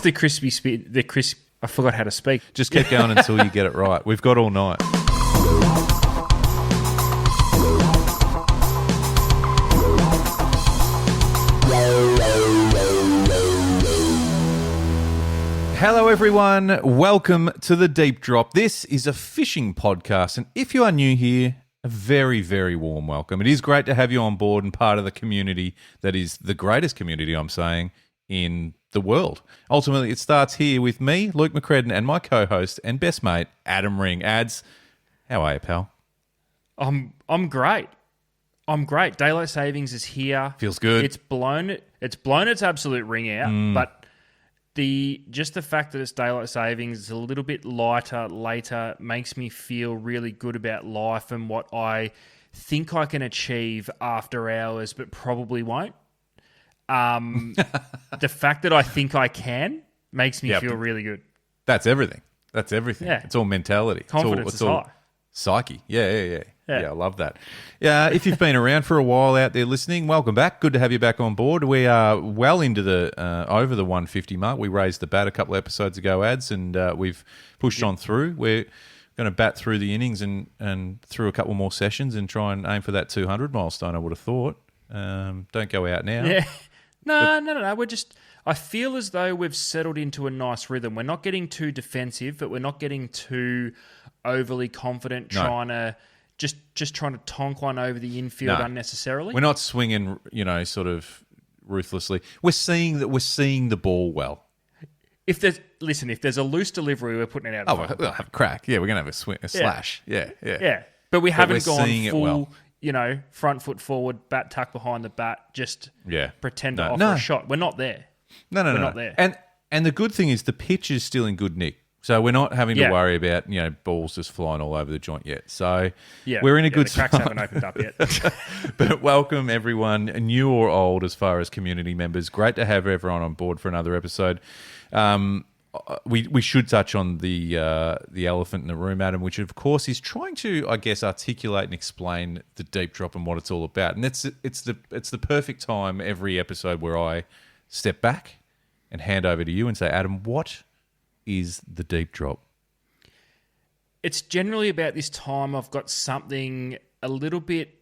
the crispy spit, the crisp. I forgot how to speak. Just keep going until you get it right. We've got all night. Hello, everyone. Welcome to The Deep Drop. This is a fishing podcast, and if you are new here, a very, very warm welcome. It is great to have you on board and part of the community that is the greatest community, I'm saying, in the world. Ultimately, it starts here with me, Luke McCredden, and my co-host and best mate, Adam Ring. Ads, how are you, pal? I'm great. I'm great. Daylight savings is here. Feels good. It's blown its absolute ring out, but the fact that it's daylight savings is a little bit lighter later makes me feel really good about life and what I think I can achieve after hours, but probably won't. The fact that I think I can makes me feel really good. That's everything. Yeah. It's all mentality. Confidence it's all high. Psyche. Yeah, I love that. Yeah, if you've been around for a while out there listening, welcome back. Good to have you back on board. We are well into the over the 150 mark. We raised the bat a couple of episodes ago, Ads, and we've pushed on through. We're going to bat through the innings and through a couple more sessions and try and aim for that 200 milestone, I would have thought. Don't go out now. Yeah. No. I feel as though we've settled into a nice rhythm. We're not getting too defensive, but we're not getting too overly confident, trying to tonk one over the infield unnecessarily. We're not swinging, sort of ruthlessly. We're seeing the ball well. If there's a loose delivery, we're putting it out. We'll have a crack. Yeah, we're gonna have a slash. Yeah. But we haven't gone full. Well. Front foot forward, bat tuck behind the bat, just pretend to offer a shot. We're not there. No. Not there. And the good thing is the pitch is still in good nick. So we're not having to worry about, balls just flying all over the joint yet. So we're in a good spot. The cracks haven't opened up yet. But welcome everyone, new or old, as far as community members. Great to have everyone on board for another episode. We should touch on the elephant in the room, Adam, which of course is trying to, I guess, articulate and explain the deep drop and what it's all about. And it's the perfect time every episode where I step back and hand over to you and say, Adam, what is the deep drop? It's generally about this time I've got something a little bit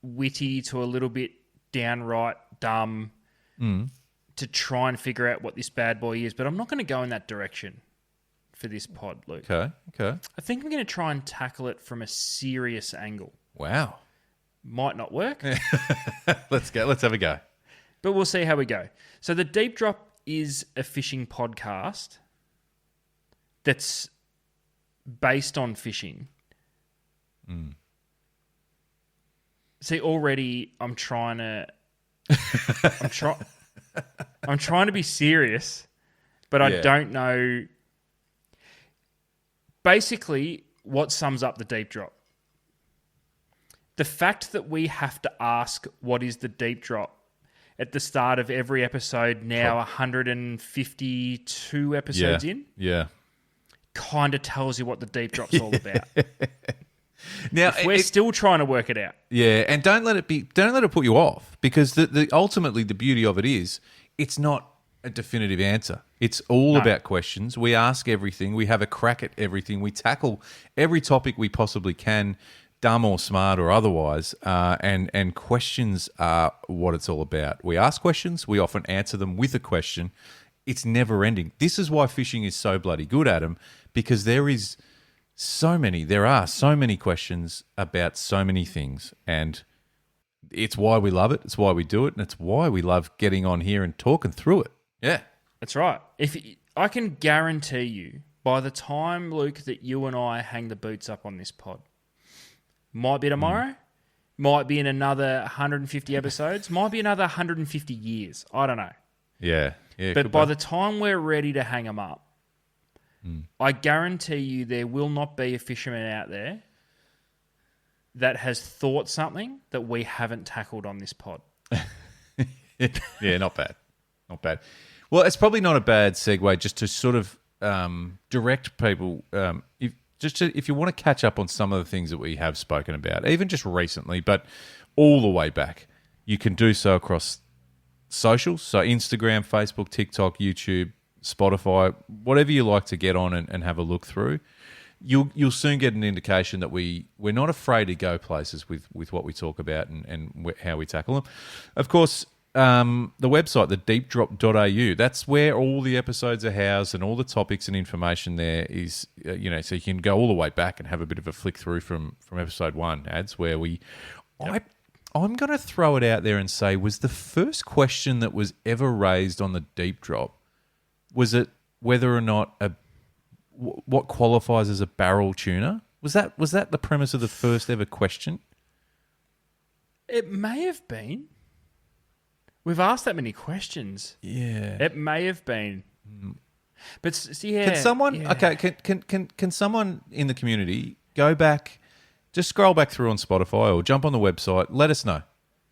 witty to a little bit downright dumb to try and figure out what this bad boy is, but I'm not going to go in that direction for this pod, Luke. Okay. I think I'm going to try and tackle it from a serious angle. Wow. Might not work. Let's go. Let's have a go. But we'll see how we go. So the Deep Drop is a fishing podcast that's based on fishing. See, already I'm trying to be serious, but I don't know. Basically, what sums up the Deep Drop? The fact that we have to ask what is the Deep Drop at the start of every episode, now 152 episodes in. Yeah. Kind of tells you what the Deep Drop's all about. Now we're still trying to work it out. Yeah, and don't let it put you off, because ultimately the beauty of it is it's not a definitive answer. It's all about questions. We ask everything. We have a crack at everything. We tackle every topic we possibly can, dumb or smart or otherwise, and questions are what it's all about. We ask questions. We often answer them with a question. It's never ending. This is why fishing is so bloody good, Adam, because there are so many questions about so many things, and it's why we love it. It's why we do it, and it's why we love getting on here and talking through it. Yeah. That's right. I can guarantee you, by the time, Luke, that you and I hang the boots up on this pod, might be tomorrow, might be in another 150 episodes, might be another 150 years. I don't know. Yeah. But by the time we're ready to hang them up, I guarantee you there will not be a fisherman out there that has thought something that we haven't tackled on this pod. Yeah, not bad. Not bad. Well, it's probably not a bad segue just to sort of direct people. If you want to catch up on some of the things that we have spoken about, even just recently, but all the way back, you can do so across socials. So Instagram, Facebook, TikTok, YouTube, Spotify, whatever you like to get on and have a look through, you'll soon get an indication that we're not afraid to go places with what we talk about and how we tackle them. Of course, the website, the deepdrop.au, that's where all the episodes are housed and all the topics and information there is, so you can go all the way back and have a bit of a flick through from episode 1, ads, where I'm going to throw it out there and say, was the first question that was ever raised on the Deep Drop, was it whether or not what qualifies as a barrel tuna? Was that the premise of the first ever question? It may have been. We've asked that many questions. Yeah. It may have been. But yeah. Can someone can someone in the community go back, just scroll back through on Spotify or jump on the website, let us know.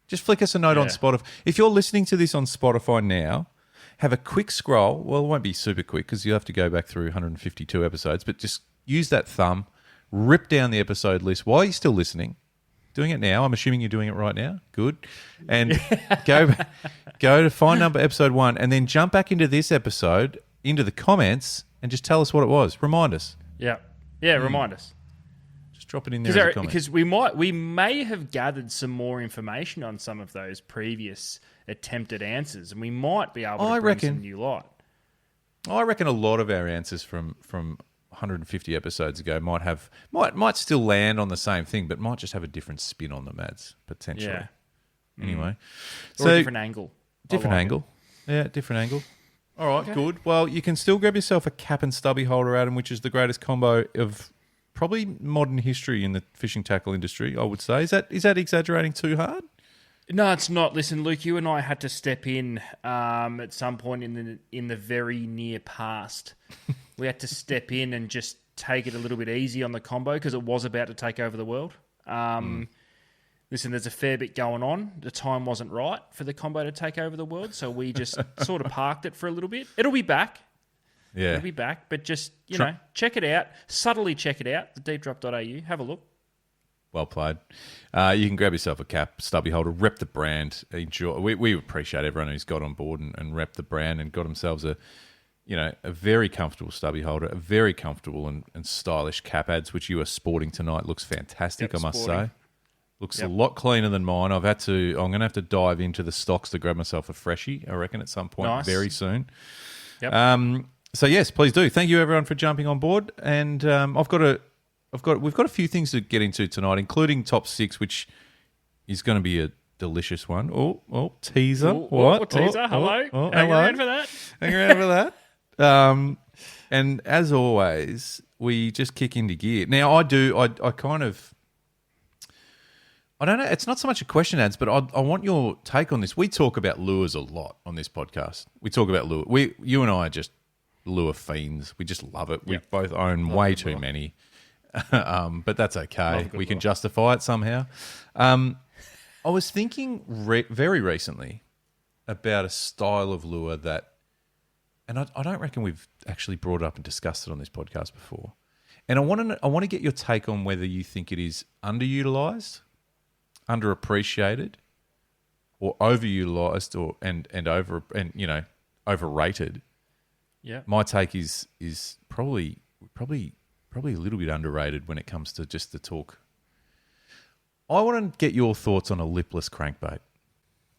Just flick us a note on Spotify. If you're listening to this on Spotify now, have a quick scroll. Well, it won't be super quick because you have to go back through 152 episodes, but just use that thumb, rip down the episode list while you're still listening. Doing it now. I'm assuming you're doing it right now. Good. And go to find number episode 1 and then jump back into this episode, into the comments, and just tell us what it was. Remind us. Yeah. Yeah, remind us. Just drop it in there as a comment. Because we may have gathered some more information on some of those previous attempted answers, and we might be able to bring some new light. I reckon a lot of our answers from 150 episodes ago might still land on the same thing, but might just have a different spin on them, ads, potentially. Yeah. Anyway. Or a different angle. Different angle. Yeah, different angle. All right, good. Well, you can still grab yourself a cap and stubby holder, Adam, which is the greatest combo of probably modern history in the fishing tackle industry, I would say. Is that exaggerating too hard? No, it's not. Listen, Luke, you and I had to step in at some point in the very near past. We had to step in and just take it a little bit easy on the combo because it was about to take over the world. Listen, there's a fair bit going on. The time wasn't right for the combo to take over the world, so we just sort of parked it for a little bit. It'll be back. Yeah. It'll be back, but just, check it out. Subtly check it out, the deepdrop.au. Have a look. Well played. You can grab yourself a cap, stubby holder, rep the brand. Enjoy. We appreciate everyone who's got on board and rep the brand and got themselves a very comfortable stubby holder, a very comfortable and stylish cap, ads, which you are sporting tonight. Looks fantastic, I must say. Looks a lot cleaner than mine. I'm going to have to dive into the stocks to grab myself a freshie, I reckon, at some point very soon. Yep. So yes, please do. Thank you everyone for jumping on board. And we've got a few things to get into tonight, including top 6, which is going to be a delicious one. Oh, teaser. What? Teaser. Hello. Hang around for that. Hang around for that. And as always, we just kick into gear. Now, I don't know. It's not so much a question, ads, but I want your take on this. We talk about lures a lot on this podcast. We talk about lure. You and I are just lure fiends. We just love it. We both own way too many. But that's okay. We can justify it somehow. I was thinking very recently about a style of lure that, and I don't reckon we've actually brought it up and discussed it on this podcast before. And I want to get your take on whether you think it is underutilized, underappreciated, or overutilized, or overrated. Yeah. My take is probably a little bit underrated when it comes to just the talk. I want to get your thoughts on a lipless crankbait.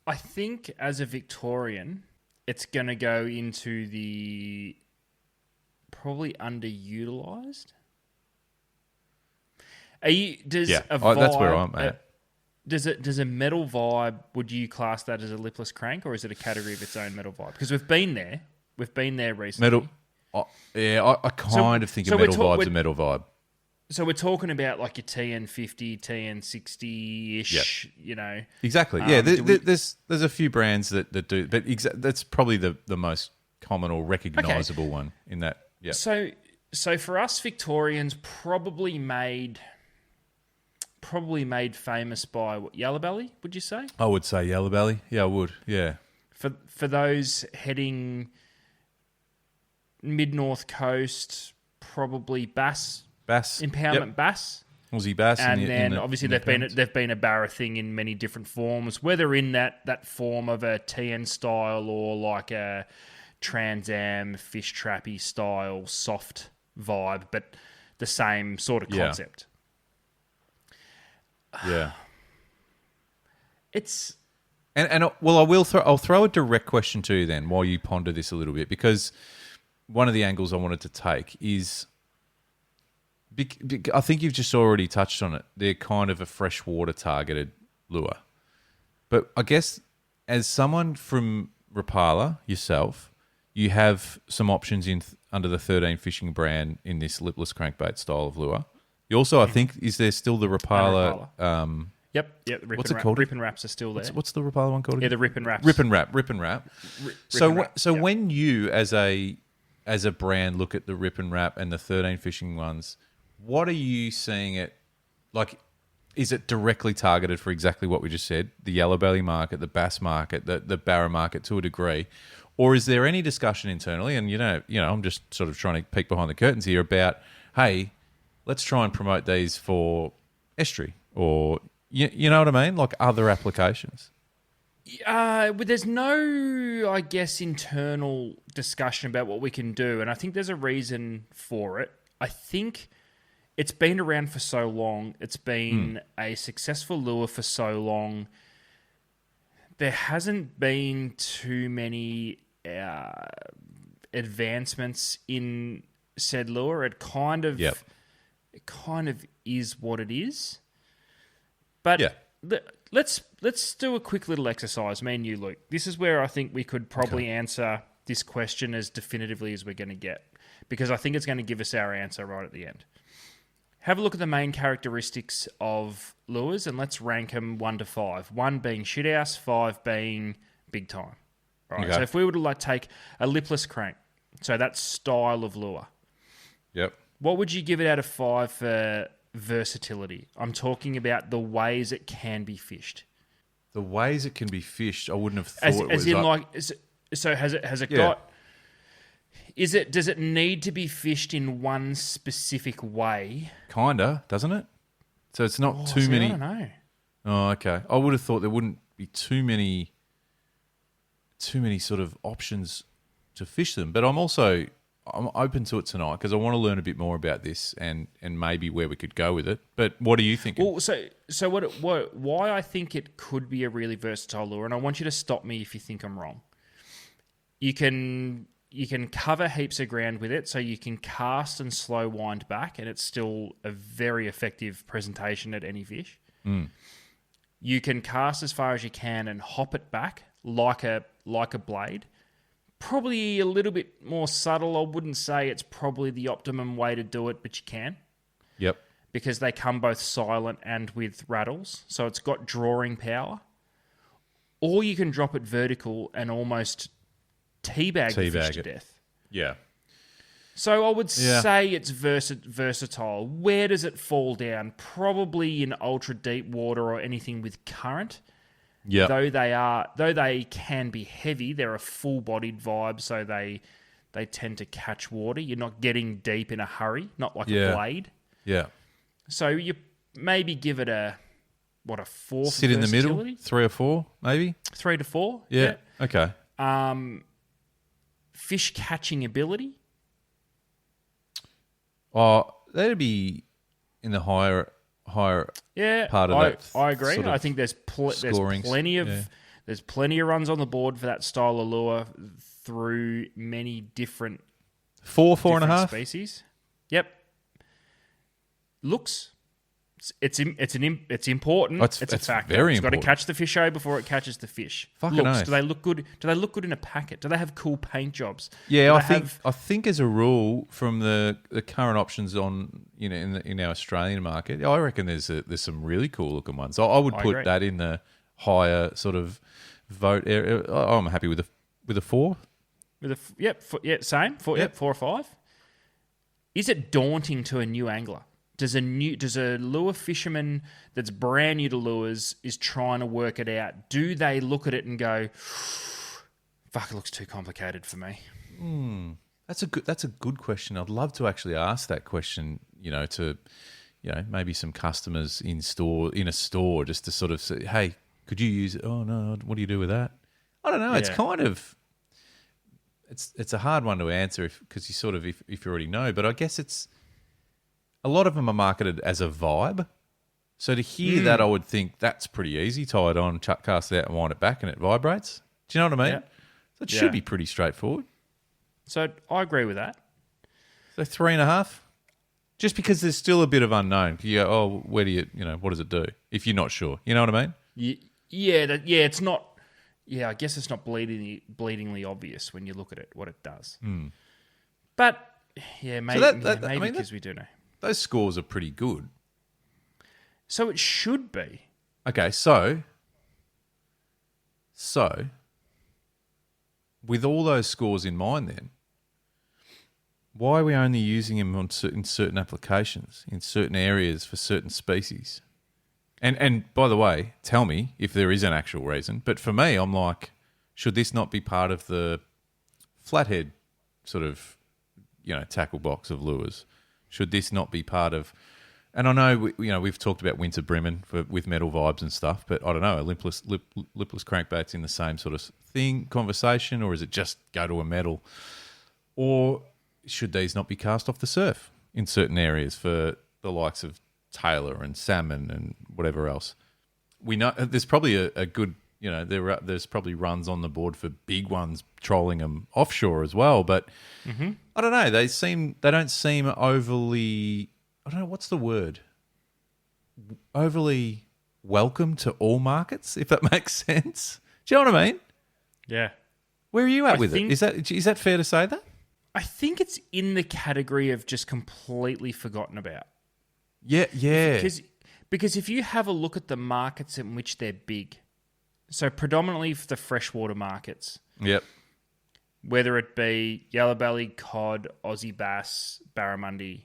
I think as a Victorian, it's going to go into the probably underutilized. That's where I'm at. Does a metal vibe? Would you class that as a lipless crank, or is it a category of its own, metal vibe? Because we've been there. We've been there recently. Metal. I kind of think a metal vibe's a metal vibe. So we're talking about like your TN50, TN60-ish, Exactly. Yeah, there's a few brands that do, but that's probably the most common or recognisable one in that. Yeah. So for us Victorians, probably made famous by Yellow Belly, would you say? I would say Yellow Belly. Yeah, I would. Yeah. For those heading mid-north coast, probably Bass. Empowerment Bass. Aussie Bass. And then obviously they've been a Barra thing in many different forms, whether in that form of a TN style or like a Trans Am, fish trappy style, soft vibe, but the same sort of concept. Yeah. It's Well, I'll throw a direct question to you then while you ponder this a little bit, because one of the angles I wanted to take is, I think you've just already touched on it. They're kind of a freshwater targeted lure. But I guess as someone from Rapala yourself, you have some options under the 13 Fishing brand in this lipless crankbait style of lure. You also, I think, is there still the Rapala? Yep. The what's it called? Rip and Wraps are still there. What's the Rapala one called? Yeah, the Rip and Wraps. Rip and Wrap. So when you as a brand look at the Rip and Wrap and the 13 Fishing ones, what are you seeing it like? Is it directly targeted for exactly what we just said, the yellow belly market, the bass market, the barra market to a degree, or is there any discussion internally? And I'm just sort of trying to peek behind the curtains here about, hey, let's try and promote these for estuary or you know what I mean, like other applications. But there's no, I guess, internal discussion about what we can do, and I think there's a reason for it. I think it's been around for so long. It's been a successful lure for so long. There hasn't been too many advancements in said lure. It kind of is what it is. But let's do a quick little exercise, me and you, Luke. This is where I think we could probably answer this question as definitively as we're going to get, because I think it's going to give us our answer right at the end. Have a look at the main characteristics of lures and let's rank them 1 to 5. 1 being shithouse, 5 being big time. Right. Okay. So if we were to take a lipless crank, so that style of lure. Yep. What would you give it out of 5 for versatility? I'm talking about the ways it can be fished. The ways it can be fished, I wouldn't have thought has it got? Does it need to be fished in one specific way? Kinda, doesn't it? So it's not too many. I don't know. Oh, okay. I would have thought there wouldn't be too many sort of options to fish them. But I'm open to it tonight because I want to learn a bit more about this and maybe where we could go with it. But what are you thinking? Well, so why I think it could be a really versatile lure, and I want you to stop me if you think I'm wrong. You can cover heaps of ground with it, so you can cast and slow wind back, and it's still a very effective presentation at any fish. You can cast as far as you can and hop it back like a blade. Probably a little bit more subtle. I wouldn't say it's probably the optimum way to do it, but you can. Yep. Because they come both silent and with rattles, so it's got drawing power. Or you can drop it vertical and almost teabag the fish to death. Yeah. So I would say it's versatile. Where does it fall down? Probably in ultra deep water or anything with current. Yeah. Though they can be heavy, they're a full-bodied vibe, so they tend to catch water. You're not getting deep in a hurry, not like a blade. Yeah. So you maybe give it a 4. Sit in the middle, 3 or 4, maybe 3 to 4. Yeah. Okay. Fish catching ability. Oh, that'd be in the higher part of that. I agree. Sort of I think there's plenty of runs on the board for that style of lure through many different 4.5 species. Yep. Looks. It's important. It's a factor. Very it's got to important. catch the fish before it catches the fish. Fucking Looks. oath. Do they look good? Do they look good in a packet? Do they have cool paint jobs? Yeah, I think as a rule from the current options on in our Australian market, I reckon there's some really cool looking ones. I would put that in the higher sort of vote area. I'm happy with a 4. Same 4. Yep, 4 or 5. Is it daunting to a new angler? Does a lure fisherman that's brand new to lures is trying to work it out? Do they look at it and go, "Fuck, it looks too complicated for me"? That's a good question. I'd love to actually ask that question. To maybe some customers in a store, just to sort of say, "Hey, could you use it?" "Oh no, what do you do with that?" I don't know. Yeah. It's kind of it's a hard one to answer because you sort of if you already know, but I guess it's a lot of them are marketed as a vibe. So to hear that, I would think that's pretty easy. Tie it on, cast it out, and wind it back, and it vibrates. Do you know what I mean? Yeah. So it should be pretty straightforward. So I agree with that. So 3.5. Just because there's still a bit of unknown. You go, oh, where do what does it do? If you're not sure, you know what I mean? It's not. Yeah, I guess it's not bleedingly obvious when you look at it what it does. But yeah, maybe, maybe because we do know. Those scores are pretty good. So it should be. Okay, so with all those scores in mind, then why are we only using them in certain applications, in certain areas for certain species? And by the way, tell me if there is an actual reason. But for me, I'm like, should this not be part of the flathead sort of, tackle box of lures? Should this not be part of? And I know we've talked about winter brimmin with metal vibes and stuff, but I don't know, lipless crankbaits in the same sort of conversation, or is it just go to a metal, or should these not be cast off the surf in certain areas for the likes of tailor and salmon and whatever else? We know there's probably a good, there's probably runs on the board for big ones trolling them offshore as well, but I don't know. They don't seem overly, I don't know, what's the word? Overly welcome to all markets, if that makes sense. Do you know what I mean? Yeah. Where are you at with it? Is that fair to say that? I think it's in the category of just completely forgotten about. Yeah. Because if you have a look at the markets in which they're big, so predominantly for the freshwater markets. Yep. Whether it be yellowbelly, cod, Aussie bass, barramundi,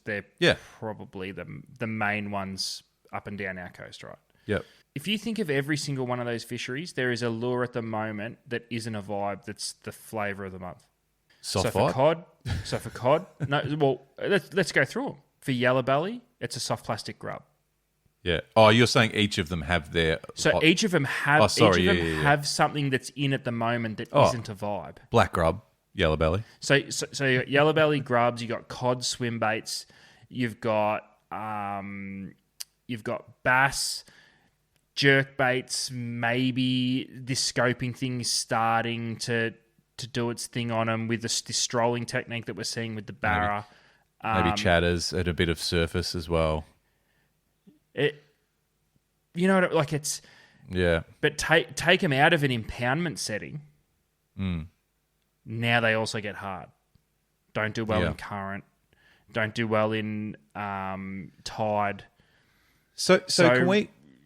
they're probably the main ones up and down our coast, right? Yep. If you think of every single one of those fisheries, there is a lure at the moment that isn't a vibe that's the flavour of the month. Soft for cod, let's go through them. For yellowbelly, it's a soft plastic grub. Yeah. Oh, you're saying each of them have their... So each of them have have something that's in at the moment that isn't a vibe. Black grub, yellowbelly. So you got yellowbelly grubs, you got cod swim baits, you've got bass, jerk baits. Maybe this scoping thing is starting to do its thing on them with this strolling technique that we're seeing with the barra. Maybe chatters at a bit of surface as well. It's... Yeah. But take them out of an impoundment setting. Now they also get hard. Don't do well in current. Don't do well in tide. So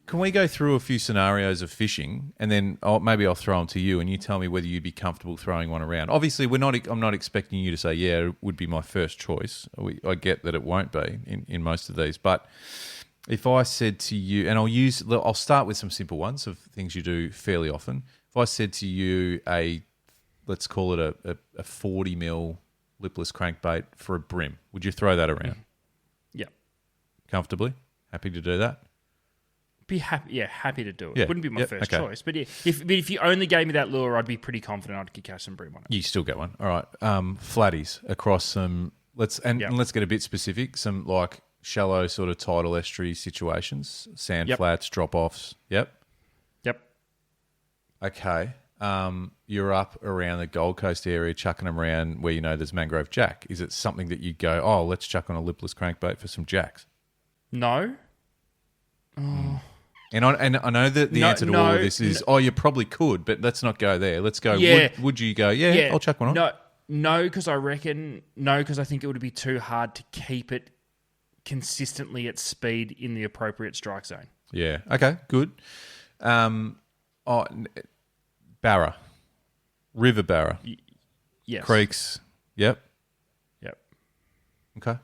can we go through a few scenarios of fishing, and then maybe I'll throw them to you, and you tell me whether you'd be comfortable throwing one around. Obviously, I'm not expecting you to say, yeah, it would be my first choice. I get that it won't be in most of these, but if I said to you, and I'll start with some simple ones of things you do fairly often. If I said to you let's call it a 40 mil lipless crankbait for a brim, would you throw that around? Yeah. Comfortably? Happy to do that? Be happy, happy to do it. Yeah. Wouldn't be my first choice, but yeah, if you only gave me that lure, I'd be pretty confident I could catch some brim on it. You still get one, all right. Flatties across some. Let's get a bit specific. Some like shallow sort of tidal estuary situations, sand flats, drop offs. Yep. Okay. You're up around the Gold Coast area, chucking them around where there's mangrove jack. Is it something that you go, oh, let's chuck on a lipless crankbait for some jacks? No. Oh. And I know that the answer to all of this is, you probably could, but let's not go there. Let's go, would you go, I'll chuck one on? No, because I think it would be too hard to keep it consistently at speed in the appropriate strike zone. Yeah, okay, good. Barra. River barra. Yes. Creeks. Yep. Okay.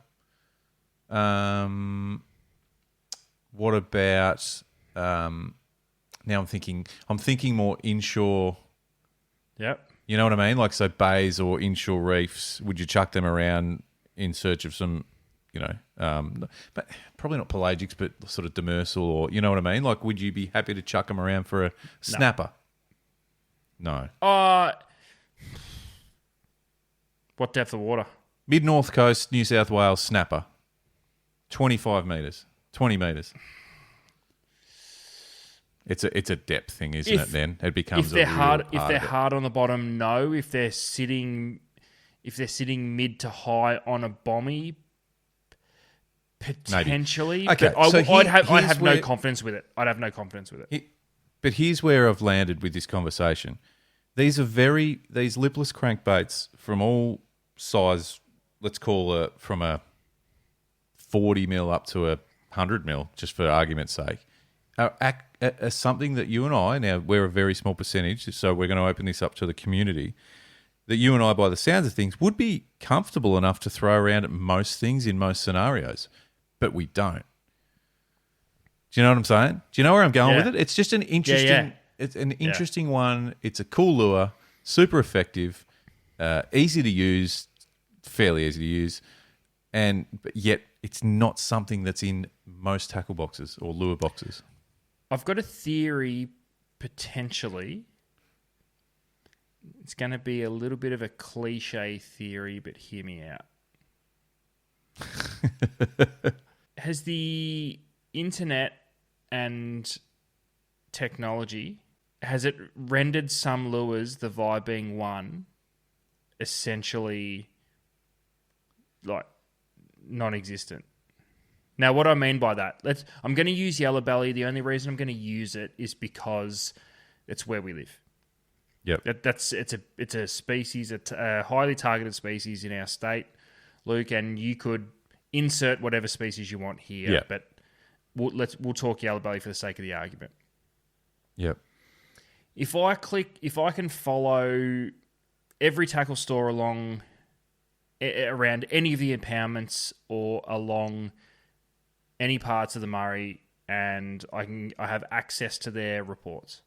What about... now I'm thinking more inshore. Yep. You know what I mean? Like, so bays or inshore reefs, would you chuck them around in search of some, but probably not pelagics, but sort of demersal, or, you know what I mean? Like, would you be happy to chuck them around for a snapper? No. What depth of water? Mid-North Coast, New South Wales, snapper. 25 metres. 20 metres. It's a depth thing, isn't it? Then it becomes if they're hard. Part If they're of it. hard on the bottom, no. If they're sitting mid to high on a bommy, potentially. Maybe. Okay, but so I'd have where- no confidence with it. I'd have no confidence with it. But here's where I've landed with this conversation. These lipless crankbaits from all size. Let's call from a 40 mil up to a 100 mil, just for argument's sake. Are something that you and I, now we're a very small percentage, so we're going to open this up to the community, that you and I, by the sounds of things, would be comfortable enough to throw around at most things in most scenarios, but we don't. Do you know what I'm saying? Do you know where I'm going with it? It's just an interesting, It's an interesting one. It's a cool lure, super effective, easy to use, fairly easy to use, but yet it's not something that's in most tackle boxes or lure boxes. I've got a theory, potentially. It's going to be a little bit of a cliche theory, but hear me out. Has the internet and technology, has it rendered some lures, the vibe being one, essentially like non-existent? Now, what I mean by that, I'm going to use yellow belly. The only reason I'm going to use it is because it's where we live. Yep. It's a species, a highly targeted species in our state, Luke, and you could insert whatever species you want here. Yep. But we'll talk yellow belly for the sake of the argument. Yep. If I can follow every tackle store around any of the impoundments or along any parts of the Murray, and I have access to their reports.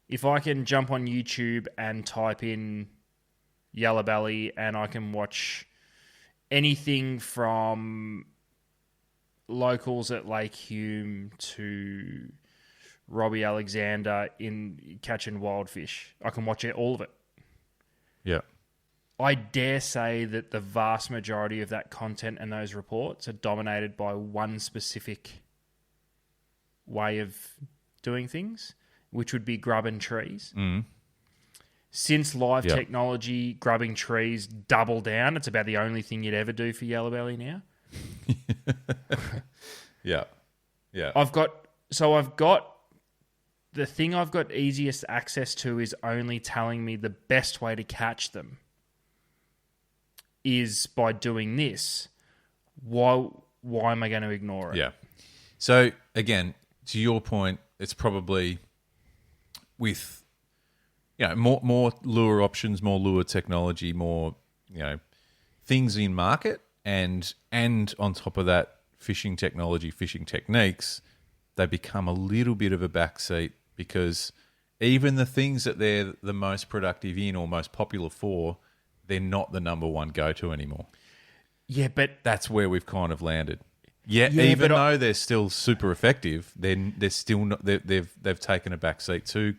If I can jump on YouTube and type in yellow belly, and I can watch anything from locals at Lake Hume to Robbie Alexander in catching wild fish, I can watch all of it. Yeah. I dare say that the vast majority of that content and those reports are dominated by one specific way of doing things, which would be grubbing trees. Mm. Since live technology, grubbing trees double down. It's about the only thing you'd ever do for yellow belly now. Yeah. Yeah. I've got the thing I've got easiest access to is only telling me the best way to catch them is by doing this. Why am I going to ignore it? Yeah. So again, to your point, it's probably with more lure options, more lure technology, more things in market, and on top of that, fishing technology, fishing techniques, they become a little bit of a backseat because even the things that they're the most productive in or most popular for, they're not the number one go-to anymore. Yeah, but that's where we've kind of landed. Even though they're still super effective, they're still not. They've taken a backseat to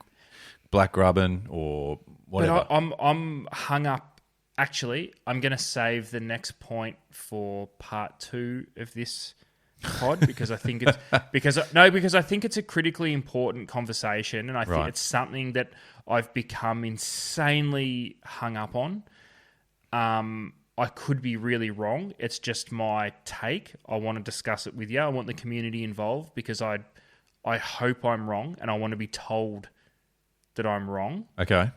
black grubbin or whatever. But I'm hung up. Actually, I'm going to save the next point for part 2 of this pod because I think it's because I think it's a critically important conversation, and I think it's something that I've become insanely hung up on. I could be really wrong. It's just my take. I want to discuss it with you. I want the community involved because I hope I'm wrong, and I want to be told that I'm wrong. Okay.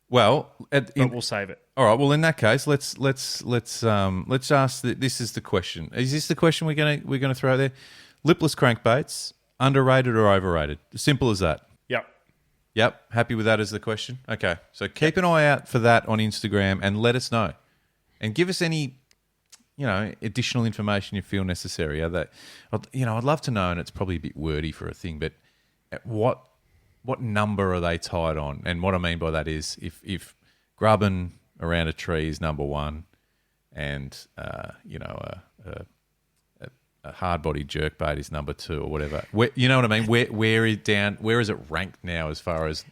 Well, but we'll save it. All right. Well, in that case, let's ask. This is the question. Is this the question we're gonna throw out there? Lipless crankbaits, underrated or overrated? Simple as that. Yep. Happy with that as the question? Okay. So keep an eye out for that on Instagram and let us know. And give us any, additional information you feel necessary. I'd love to know, and it's probably a bit wordy for a thing, but what number are they tied on? And what I mean by that is if grubbing around a tree is number one and, a hard-bodied jerkbait is number 2 or whatever. You know what I mean? Where is it ranked now as far as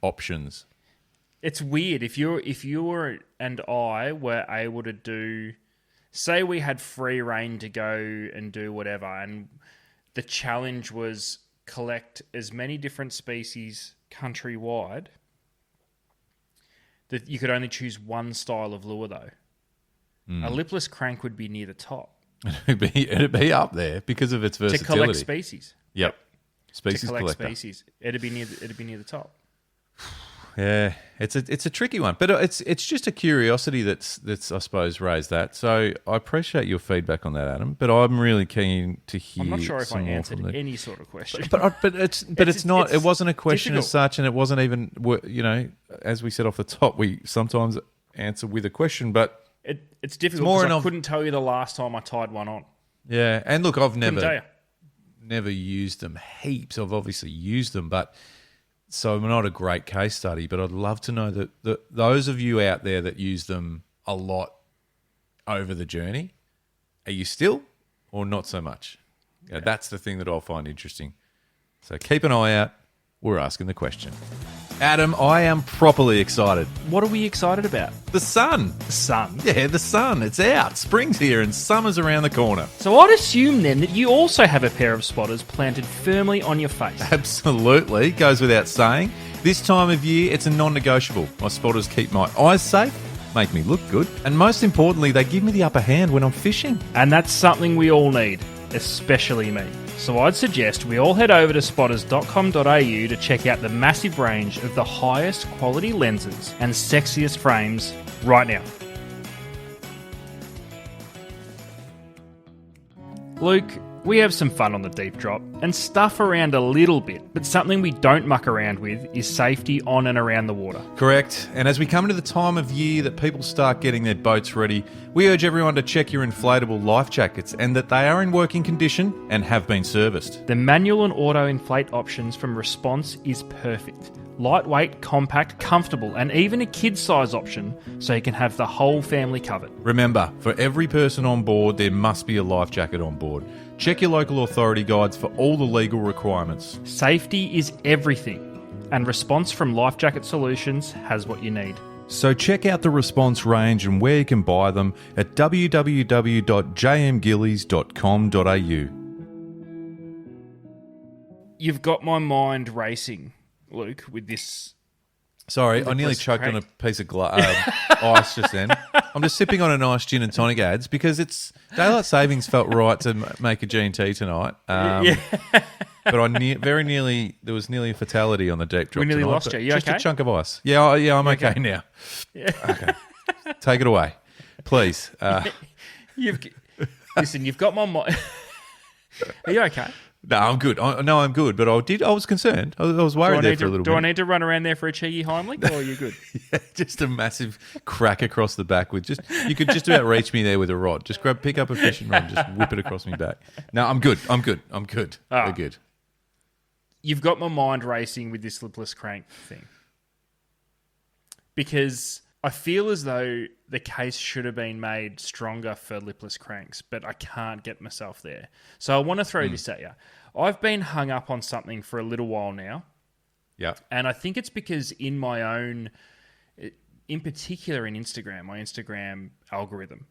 options? It's weird if you and I were able to do, say we had free reign to go and do whatever, and the challenge was collect as many different species countrywide, that you could only choose one style of lure though. A lipless crank would be near the top. It'd be up there because of its versatility. To collect species. Yep. Species to collect collector. species. It'd be near the top. Yeah, it's a tricky one, but it's just a curiosity that's I suppose raised that. So I appreciate your feedback on that, Adam. But I'm really keen to hear. I'm not sure if some I more answered from the... any sort of question. But it's not. It's it wasn't a question difficult. as such, and it wasn't even. You know, as we said off the top, we sometimes answer with a question, but it's difficult more because I couldn't tell you the last time I tied one on. yeah. And look, I've Couldn't tell you. never used them heaps. I've obviously used them, but. So I'm not a great case study, but I'd love to know that those of you out there that use them a lot over the journey, are you still or not so much? Yeah. That's the thing that I'll find interesting. So keep an eye out. We're asking the question. Adam, I am properly excited. What are we excited about? The sun. The sun. Yeah, the sun. It's out. Spring's here and summer's around the corner. So I'd assume then that you also have a pair of spotters planted firmly on your face. Absolutely. Goes without saying. This time of year, it's a non-negotiable. My spotters keep my eyes safe, make me look good, and most importantly, they give me the upper hand when I'm fishing. And that's something we all need, especially me. So I'd suggest we all head over to spotters.com.au to check out the massive range of the highest quality lenses and sexiest frames right now. Luke, we have some fun on the deep drop and stuff around a little bit, but something we don't muck around with is safety on and around the water. Correct. And as we come into the time of year that people start getting their boats ready, we urge everyone to check your inflatable life jackets and that they are in working condition and have been serviced. The manual and auto inflate options from Response is perfect. Lightweight, compact, comfortable, and even a kid size option so you can have the whole family covered. Remember, for every person on board, there must be a life jacket on board. Check your local authority guides for all the legal requirements. Safety is everything, and Response from Life Jacket Solutions has what you need. So check out the Response range and where you can buy them at www.jmgillies.com.au. You've got my mind racing, Luke, with this. Sorry, I nearly choked on a piece of ice just then. I'm just sipping on a nice gin and tonic ads because it's daylight savings felt right to make a G&T tonight. But very nearly there was nearly a fatality on the deep drop. We nearly tonight, lost you. You just okay? a chunk of ice. Yeah, I'm okay now. Yeah. Okay, take it away, please. Listen, you've got my mind. Are you okay? No, I'm good. I'm good. But I was concerned. I was worried there for a little bit. Do I need to run around there for a cheeky Heimlich, or are you good? Yeah, just a massive crack across the back with you could just about reach me there with a rod. Just pick up a fishing rod, and just whip it across me back. No, I'm good. We're good. You've got my mind racing with this lipless crank thing because I feel as though the case should have been made stronger for lipless cranks, but I can't get myself there. So I want to throw this at you. I've been hung up on something for a little while now. Yeah. And I think it's because in my own, in particular in Instagram, my Instagram algorithm,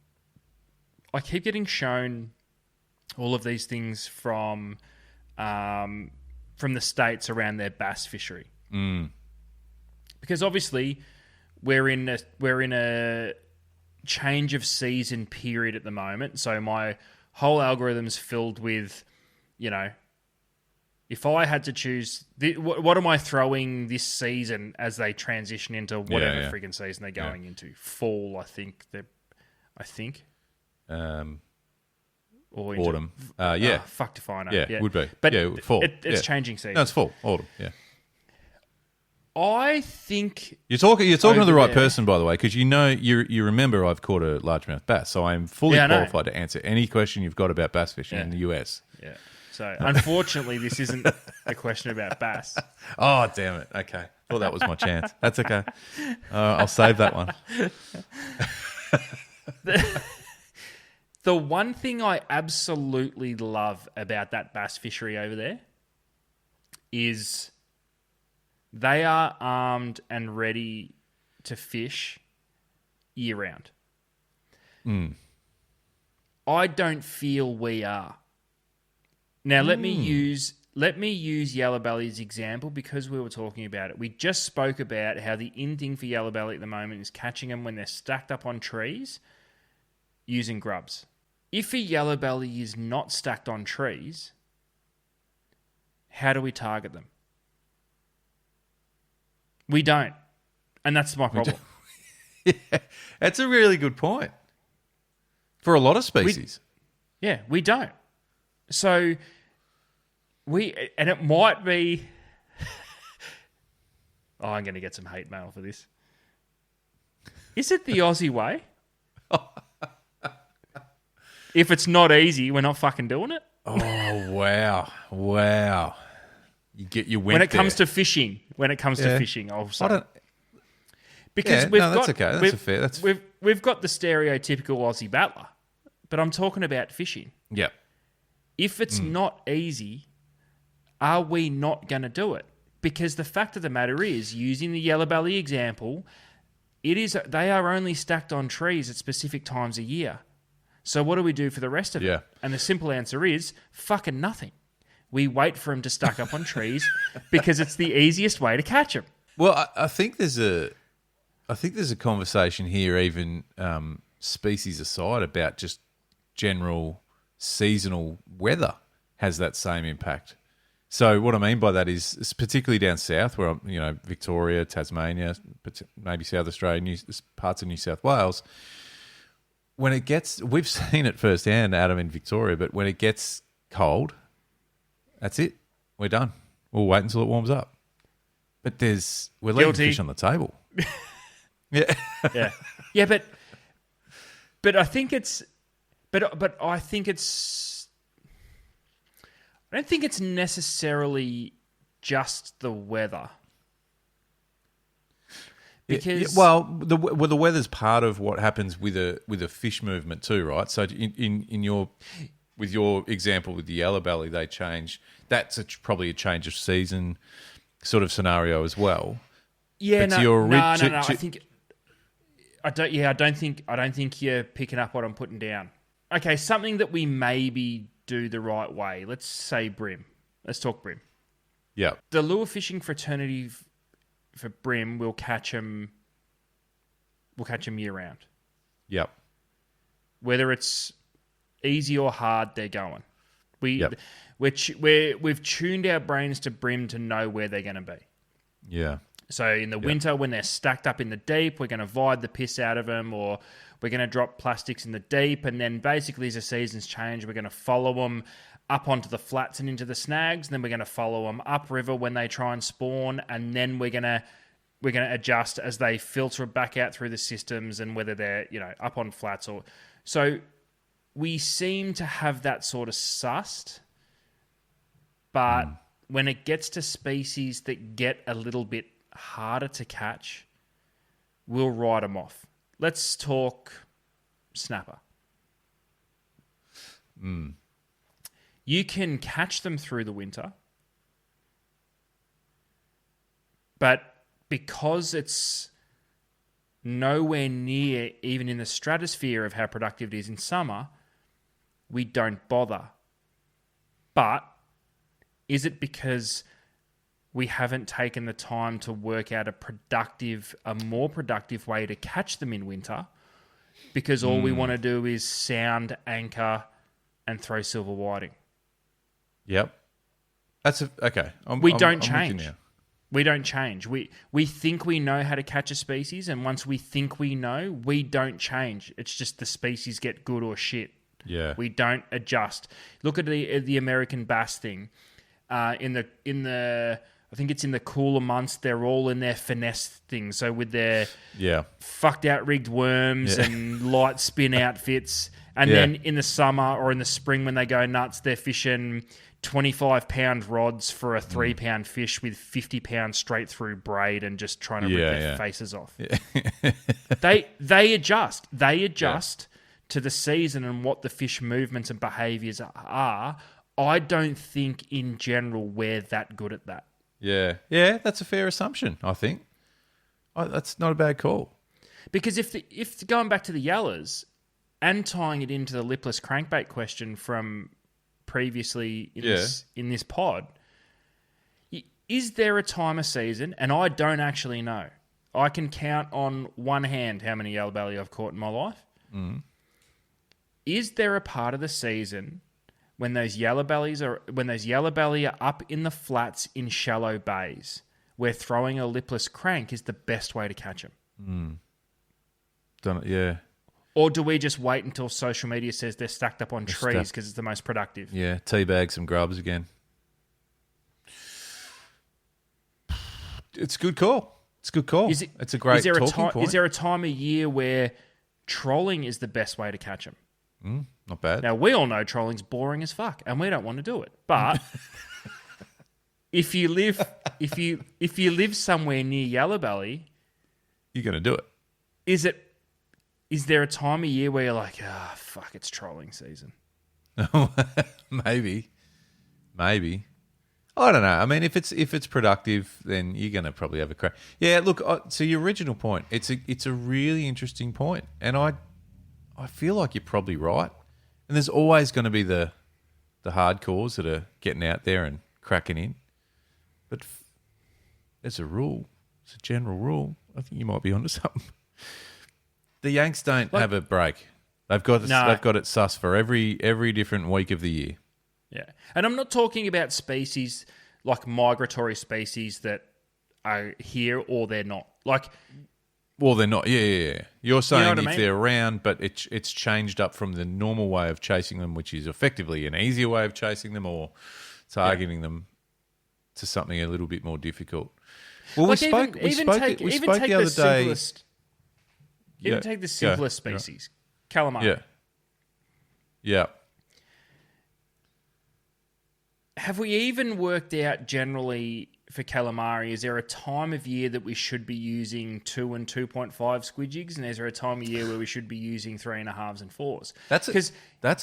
I keep getting shown all of these things from the States around their bass fishery. Because obviously we're in a change of season period at the moment. So my whole algorithm's filled with, if I had to choose, what am I throwing this season as they transition into whatever friggin' season they're going into? Fall, I think. Or into, autumn. Fuck if I know. Yeah, would be. But fall. It's changing season. No, it's fall, autumn, yeah. I think you're talking to the right person, by the way, because you remember I've caught a largemouth bass, so I'm fully qualified to answer any question you've got about bass fishing in the US. Yeah. So unfortunately, this isn't a question about bass. Oh damn it! Okay, thought that was my chance. That's okay. I'll save that one. The one thing I absolutely love about that bass fishery over there is they are armed and ready to fish year round. Mm. I don't feel we are. Now, let me use yellow belly as example because we were talking about it. We just spoke about how the in thing for yellow belly at the moment is catching them when they're stacked up on trees using grubs. If a yellow belly is not stacked on trees, how do we target them? We don't. And that's my problem. Yeah, that's a really good point. For a lot of species. We don't. So and it might be I'm going to get some hate mail for this. Is it the Aussie way? If it's not easy, we're not fucking doing it. Oh, wow. You went when it there. comes to fishing, I'll say. Because that's okay. We've got the stereotypical Aussie battler, but I'm talking about fishing. Yep. If it's not easy, are we not going to do it? Because the fact of the matter is, using the yellow belly example, they are only stacked on trees at specific times a year. So what do we do for the rest of it? And the simple answer is fucking nothing. We wait for them to stack up on trees because it's the easiest way to catch them. Well, I think there's a conversation here, even species aside, about just general seasonal weather has that same impact. So what I mean by that is particularly down south, where I'm, Victoria, Tasmania, maybe South Australia, parts of New South Wales. We've seen it firsthand, Adam, in Victoria, but when it gets cold, that's it. We're done. We'll wait until it warms up. But we're leaving fish on the table. Yeah. Yeah, but I think it's I don't think it's necessarily just the weather. Because the weather's part of what happens with a fish movement too, right? So with your example with the yellow belly, they change. That's probably a change of season sort of scenario as well. Yeah, no. I don't think you're picking up what I'm putting down. Okay, something that we maybe do the right way. Let's say brim. Let's talk brim. Yeah. The lure fishing fraternity for brim will catch them year round. Yep. Whether it's easy or hard, they're going. We've tuned our brains to brim to know where they're going to be. Yeah. So in the winter, when they're stacked up in the deep, we're going to vide the piss out of them, or we're going to drop plastics in the deep, and then basically as the seasons change, we're going to follow them up onto the flats and into the snags, and then we're going to follow them upriver when they try and spawn, and then we're going to adjust as they filter back out through the systems, and whether they're up on flats or so. We seem to have that sort of sussed, but when it gets to species that get a little bit harder to catch, we'll write them off. Let's talk snapper. You can catch them through the winter, but because it's nowhere near even in the stratosphere of how productive it is in summer, we don't bother. But is it because we haven't taken the time to work out a more productive way to catch them in winter? Because all we want to do is sound, anchor, and throw silver whiting. Yep. Okay. We don't change. We don't change. We think we know how to catch a species, and once we think we know, we don't change. It's just the species get good or shit. Yeah. We don't adjust. Look at the American bass thing. In the I think it's in the cooler months, they're all in their finesse thing. So with their fucked out rigged worms and light spin outfits. And then in the summer or in the spring when they go nuts, they're fishing 25-pound rods for a 3-pound fish with 50 pounds straight through braid and just trying to rip their faces off. Yeah. They adjust. They adjust to the season and what the fish movements and behaviours are. I don't think in general we're that good at that. Yeah. Yeah, that's a fair assumption, I think. Oh, that's not a bad call. Because if going back to the yellows and tying it into the lipless crankbait question from previously in this pod, is there a time of season? And I don't actually know. I can count on one hand how many yellow belly I've caught in my life. Mm. Is there a part of the season when those yellow belly are up in the flats in shallow bays, where throwing a lipless crank is the best way to catch them? Done it, yeah. Or do we just wait until social media says they're stacked up on trees because it's the most productive? Yeah, teabag some grubs again. It's a good call. It's a great talking point. Is there a time of year where trolling is the best way to catch them? Not bad. Now, we all know trolling's boring as fuck, and we don't want to do it. But if you live somewhere near Yellowbelly, you're going to do it. Is there a time of year where you're like, fuck, it's trolling season? Maybe. I don't know. I mean, if it's productive, then you're going to probably have a crack. Yeah, look, to your original point, it's a really interesting point, and I feel like you're probably right. And there's always going to be the hardcores that are getting out there and cracking in. But as a rule, as a general rule, I think you might be onto something. The Yanks don't have a break. They've got it sus for every different week of the year. Yeah. And I'm not talking about species like migratory species that are here or they're not. Well, they're not. Yeah. You're saying if mean? they're around, but it's changed up from the normal way of chasing them, which is effectively an easier way of chasing them, or targeting them to something a little bit more difficult. Well, we spoke the other day. Even take the simplest species, calamari. Yeah. Have we even worked out generally for calamari, is there a time of year that we should be using 2 and 2.5 squid jigs, and is there a time of year where we should be using 3.5s and 4s? That's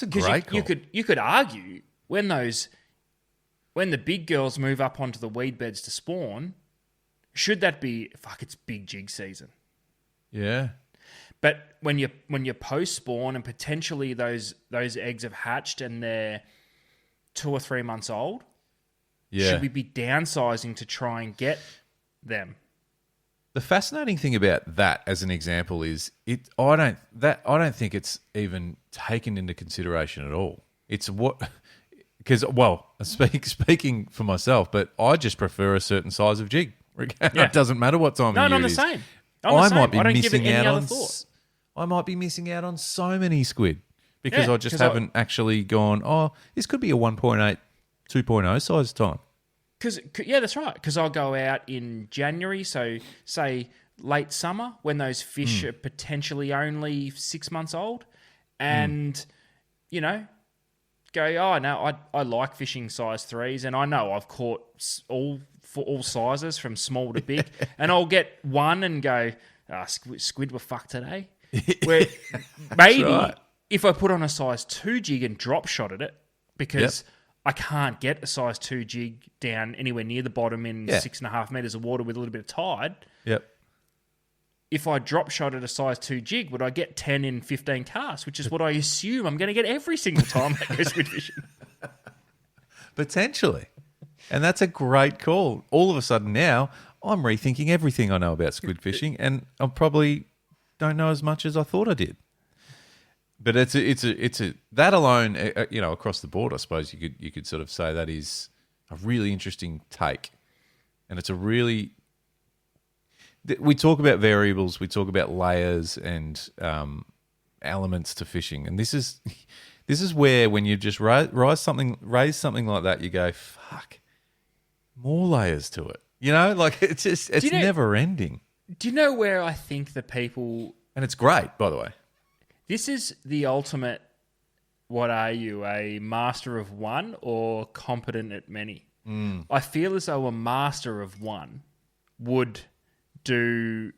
a great call. You could argue when the big girls move up onto the weed beds to spawn, should that be it's big jig season? Yeah. But when you post spawn and potentially those eggs have hatched and they're 2 or 3 months old, should we be downsizing to try and get them? The fascinating thing about that, as an example, is I don't think it's even taken into consideration at all. It's speaking for myself, but I just prefer a certain size of jig. It doesn't matter what time of year it is. Same. I might be missing out on. I might be missing out on so many squid because I just haven't actually gone. Oh, this could be a 1.8, 2.0 size time. That's right. Because I'll go out in January, so say late summer when those fish are potentially only 6 months old, and go. Oh no, I like fishing size 3s, and I know I've caught all sizes from small to big, and I'll get one and go. Squid were fucked today. Where maybe if I put on a size 2 jig and drop shotted it, because I can't get a size 2 jig down anywhere near the bottom in 6.5 meters of water with a little bit of tide. Yep. If I drop shotted a size 2 jig, would I get 10 in 15 casts, which is what I assume I'm going to get every single time I go squid fishing? Potentially. And that's a great call. All of a sudden now, I'm rethinking everything I know about squid fishing, and I probably don't know as much as I thought I did. But it's that alone, across the board, I suppose you could sort of say that is a really interesting take, and it's a really. We talk about variables, we talk about layers and elements to fishing, and this is where when you just raise something like that, you go, fuck, more layers to it. It's never ending. Do you know where I think the people... And it's great, by the way. This is the ultimate, what are you, a master of one or competent at many? I feel as though a master of one would know,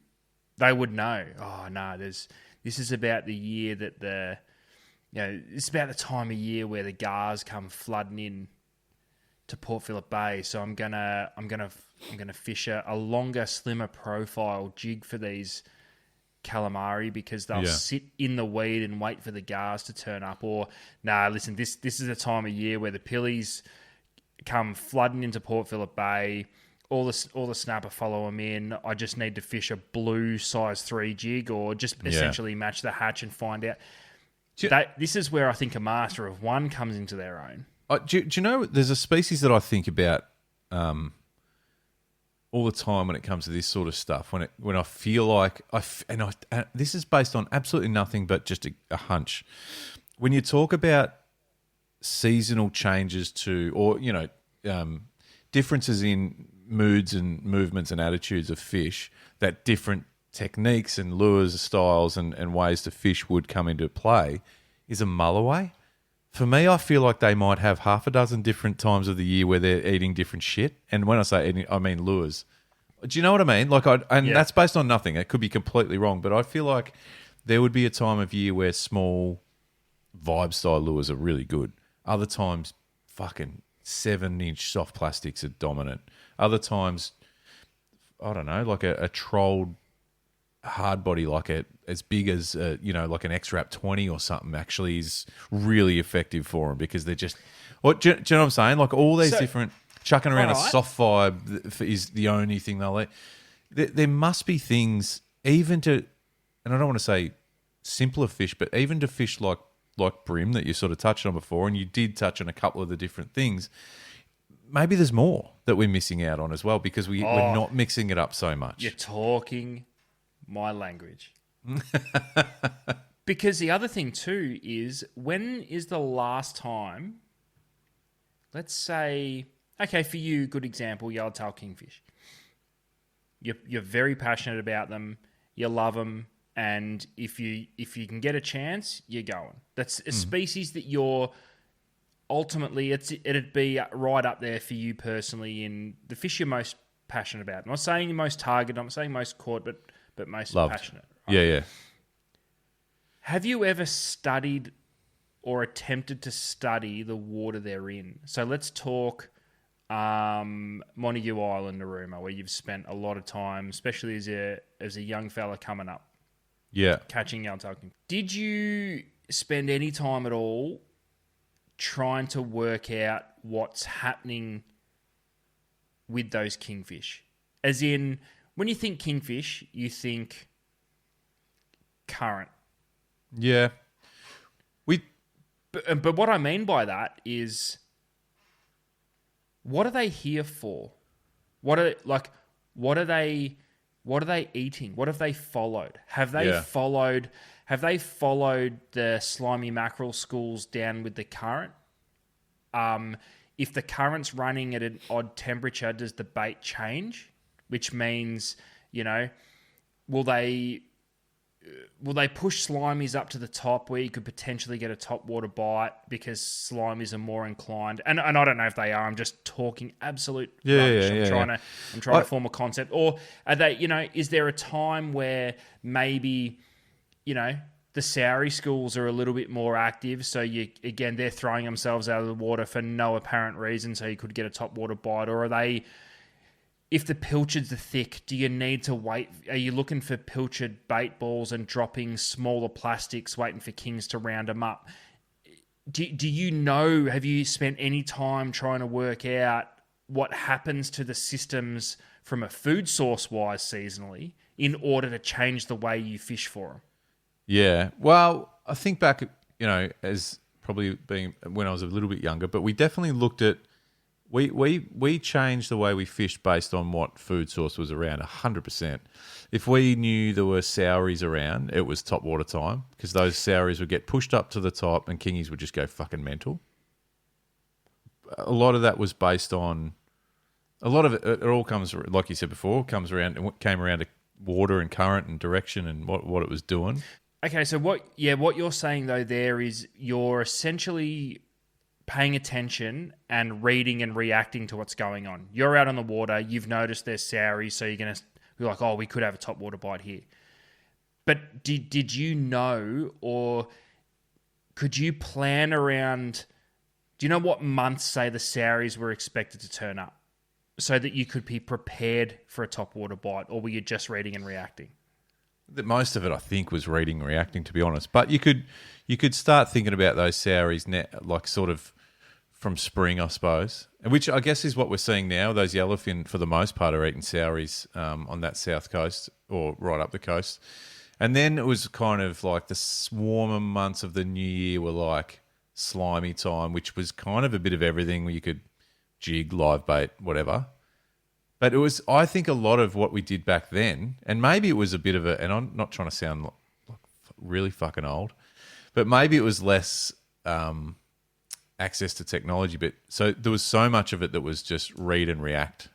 oh no, this is about the year that it's about the time of year where the gars come flooding in to Port Phillip Bay, so I'm gonna fish a longer, slimmer profile jig for these calamari because they'll sit in the weed and wait for the gars to turn up. Or listen, this is a time of year where the pillies come flooding into Port Phillip Bay. All the snapper follow them in. I just need to fish a blue size 3 jig, or just essentially match the hatch and find out. This is where I think a master of one comes into their own. Do you know, there's a species that I think about all the time when it comes to this sort of stuff. When I feel like this is based on absolutely nothing but just a hunch. When you talk about seasonal changes or differences in moods and movements and attitudes of fish, that different techniques and lures, styles and ways to fish would come into play, is a mulloway. For me, I feel like they might have half a dozen different times of the year where they're eating different shit. And when I say eating, I mean lures. Do you know what I mean? That's based on nothing. It could be completely wrong, but I feel like there would be a time of year where small vibe style lures are really good. Other times, fucking 7-inch soft plastics are dominant. Other times, I don't know, like a trolled hard body, as big as like an X-Rap 20 or something, actually is really effective for them because they're just. Do you know what I'm saying? Like all these different chucking around a soft vibe is the only thing they'll eat. There must be things even to, and I don't want to say simpler fish, but even to fish like brim that you sort of touched on before, and you did touch on a couple of the different things. Maybe there's more that we're missing out on as well because we're not mixing it up so much. You're talking my language. Because the other thing too is, when is the last time, let's say, okay, for you, good example, yellowtail kingfish. You're very passionate about them. You love them. And if you can get a chance, you're going. That's a species that you're ultimately, it'd be right up there for you personally in the fish you're most passionate about. I'm not saying you're most targeted. I'm not saying most caught, but most passionate. Right? Yeah. Have you ever studied or attempted to study the water they're in? So let's talk Montague Island, Narooma, where you've spent a lot of time, especially as a young fella coming up. Yeah. Catching yellowtail. Did you spend any time at all trying to work out what's happening with those kingfish? As in, when you think kingfish, you think current. Yeah. But what I mean by that is, what are they here for? What are they eating? What have they followed? Have they followed the slimy mackerel schools down with the current? If the current's running at an odd temperature, does the bait change? Which means, will they push slimies up to the top where you could potentially get a topwater bite because slimies are more inclined? And I don't know if they are. I'm just talking absolute rubbish. I'm trying to form a concept. Or are they? Is there a time where maybe the Sowry schools are a little bit more active, so they're throwing themselves out of the water for no apparent reason, so you could get a topwater bite? Or are they? If the pilchards are thick, do you need to wait? Are you looking for pilchard bait balls and dropping smaller plastics, waiting for kings to round them up? Do you know, have you spent any time trying to work out what happens to the systems from a food source-wise seasonally in order to change the way you fish for them? Yeah. Well, I think back, as probably being when I was a little bit younger, but we definitely looked at, We changed the way we fished based on what food source was around 100%. If we knew there were Sowries around, it was topwater time because those Sowries would get pushed up to the top and kingies would just go fucking mental. A lot of that was based on, a lot of it all comes, like you said before, came around to water and current and direction and what it was doing. Okay, so what you're saying though there is you're essentially paying attention and reading and reacting to what's going on. You're out on the water, you've noticed there's Sowry, so you're going to be like, oh, we could have a topwater bite here. But did you know, or could you plan around do you know what months, say, the souries were expected to turn up so that you could be prepared for a topwater bite, or were you just reading and reacting? Most of it, I think, was reading and reacting, to be honest. But you could start thinking about those souries like sort of from spring, I suppose, which I guess is what we're seeing now. Those yellowfin, for the most part, are eating souries on that south coast or right up the coast. And then it was kind of like the warmer months of the new year were like slimy time, which was kind of a bit of everything where you could jig, live bait, whatever. But it was, I think, a lot of what we did back then, and maybe it was a bit of a, and I'm not trying to sound like really fucking old, but maybe it was less access to technology. But so there was so much of it that was just read and react.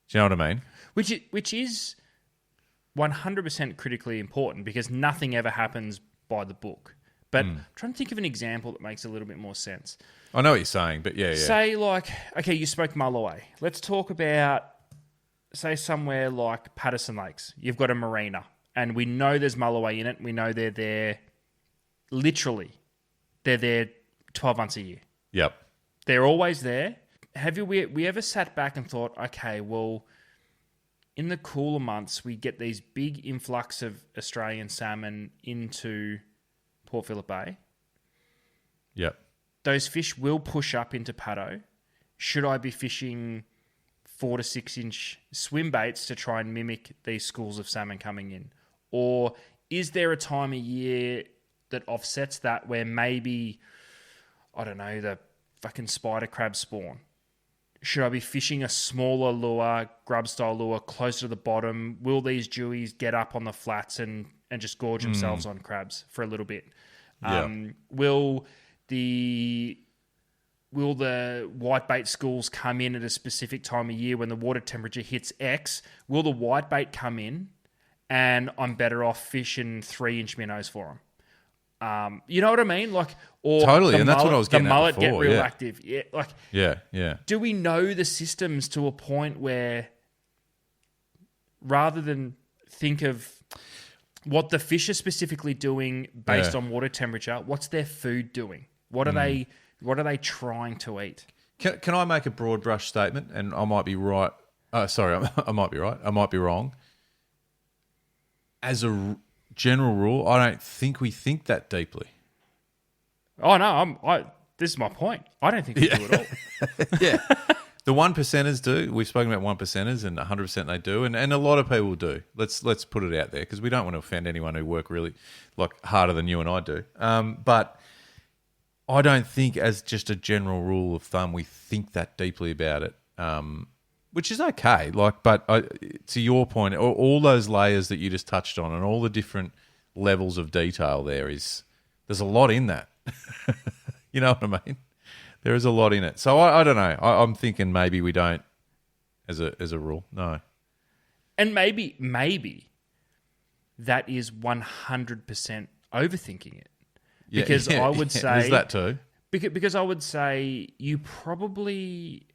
Do you know what I mean? Which is 100% critically important, because nothing ever happens by the book. But I'm trying to think of an example that makes a little bit more sense. I know what you're saying, but yeah. Say, like, okay, you spoke Mulloway. Let's talk about, say, somewhere like Patterson Lakes. You've got a marina, and we know there's Mulloway in it. We know they're there, literally, they're there 12 months a year. Yep. They're always there. Have we ever sat back and thought, okay, well, in the cooler months, we get these big influx of Australian salmon into Port Phillip Bay. Yep. Those fish will push up into Paddo. Should I be fishing 4 to 6 inch swim baits to try and mimic these schools of salmon coming in? Or is there a time of year that offsets that where maybe, I don't know, the fucking spider crab spawn? Should I be fishing a smaller lure, grub style lure, closer to the bottom? Will these dewies get up on the flats and just gorge themselves on crabs for a little bit? Yeah. Will the whitebait schools come in at a specific time of year when the water temperature hits X? Will the whitebait come in and I'm better off fishing 3-inch minnows for them? You know what I mean? Like, or totally, and that's what I was getting the mullet at before, get real yeah. active. Yeah, like, Yeah. do we know the systems to a point where, rather than think of what the fish are specifically doing based on water temperature, what's their food doing? What are they? What are they trying to eat? Can I make a broad brush statement? And I might be right. Sorry, I might be right. I might be wrong. As a general rule, I don't think we think that deeply. Oh no, this is my point. I don't think we do at all. Yeah. The 1%ers do. We've spoken about 1%ers, and 100% they do, and a lot of people do. Let's put it out there, because we don't want to offend anyone who work really like harder than you and I do. But I don't think, as just a general rule of thumb, we think that deeply about it, which is okay. Like, but to your point, all those layers that you just touched on, and all the different levels of detail there's a lot in that. You know what I mean? There is a lot in it. So I don't know. I'm thinking maybe we don't, as a rule. No. And maybe that is 100% overthinking it. Because I would say... There's that too. Because I would say you probably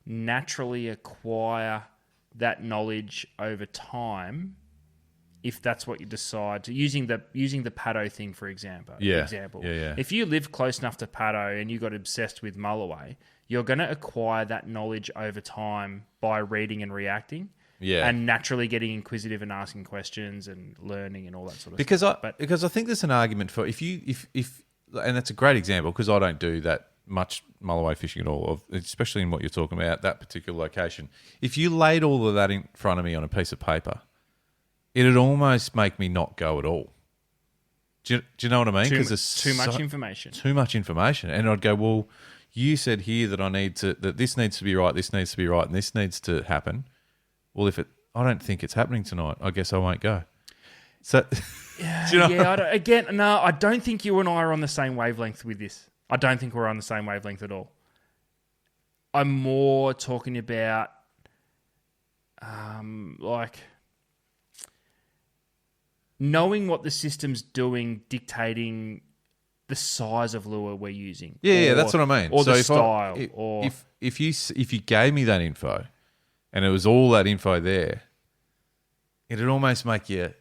naturally acquire that knowledge over time, if that's what you decide to, using the Paddo thing for example. Yeah. If you live close enough to Paddo and you got obsessed with Mulloway, you're going to acquire that knowledge over time by reading and reacting. Yeah. And naturally getting inquisitive and asking questions and learning and all that sort of because stuff. Because I think there's an argument for if and that's a great example, because I don't do that much Mulloway fishing at all, especially in what you're talking about, that particular location. If you laid all of that in front of me on a piece of paper, it'd almost make me not go at all. Do you know what I mean? Because there's too much information. Too much information. And I'd go, well, you said here that this needs to be right, this needs to be right, and this needs to happen. Well, I don't think it's happening tonight, I guess I won't go. So, do you know? I don't think you and I are on the same wavelength with this. I don't think we're on the same wavelength at all. I'm more talking about, like, knowing what the system's doing, dictating the size of lure we're using. Yeah, that's what I mean. Or so the style. If you gave me that info, and it was all that info there, it'd almost make you,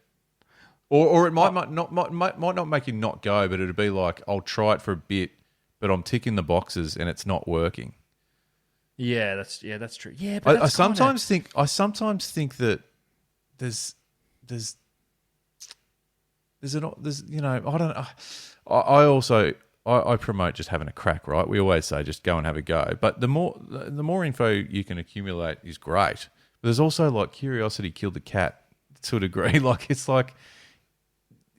or it might not make you not go, but it'd be like, I'll try it for a bit, but I'm ticking the boxes and it's not working. Yeah, that's true. Yeah, but I sometimes think that there's you know, I don't know. I promote just having a crack, right? We always say just go and have a go. But the more info you can accumulate is great. But there's also like curiosity killed the cat to a degree. Like it's like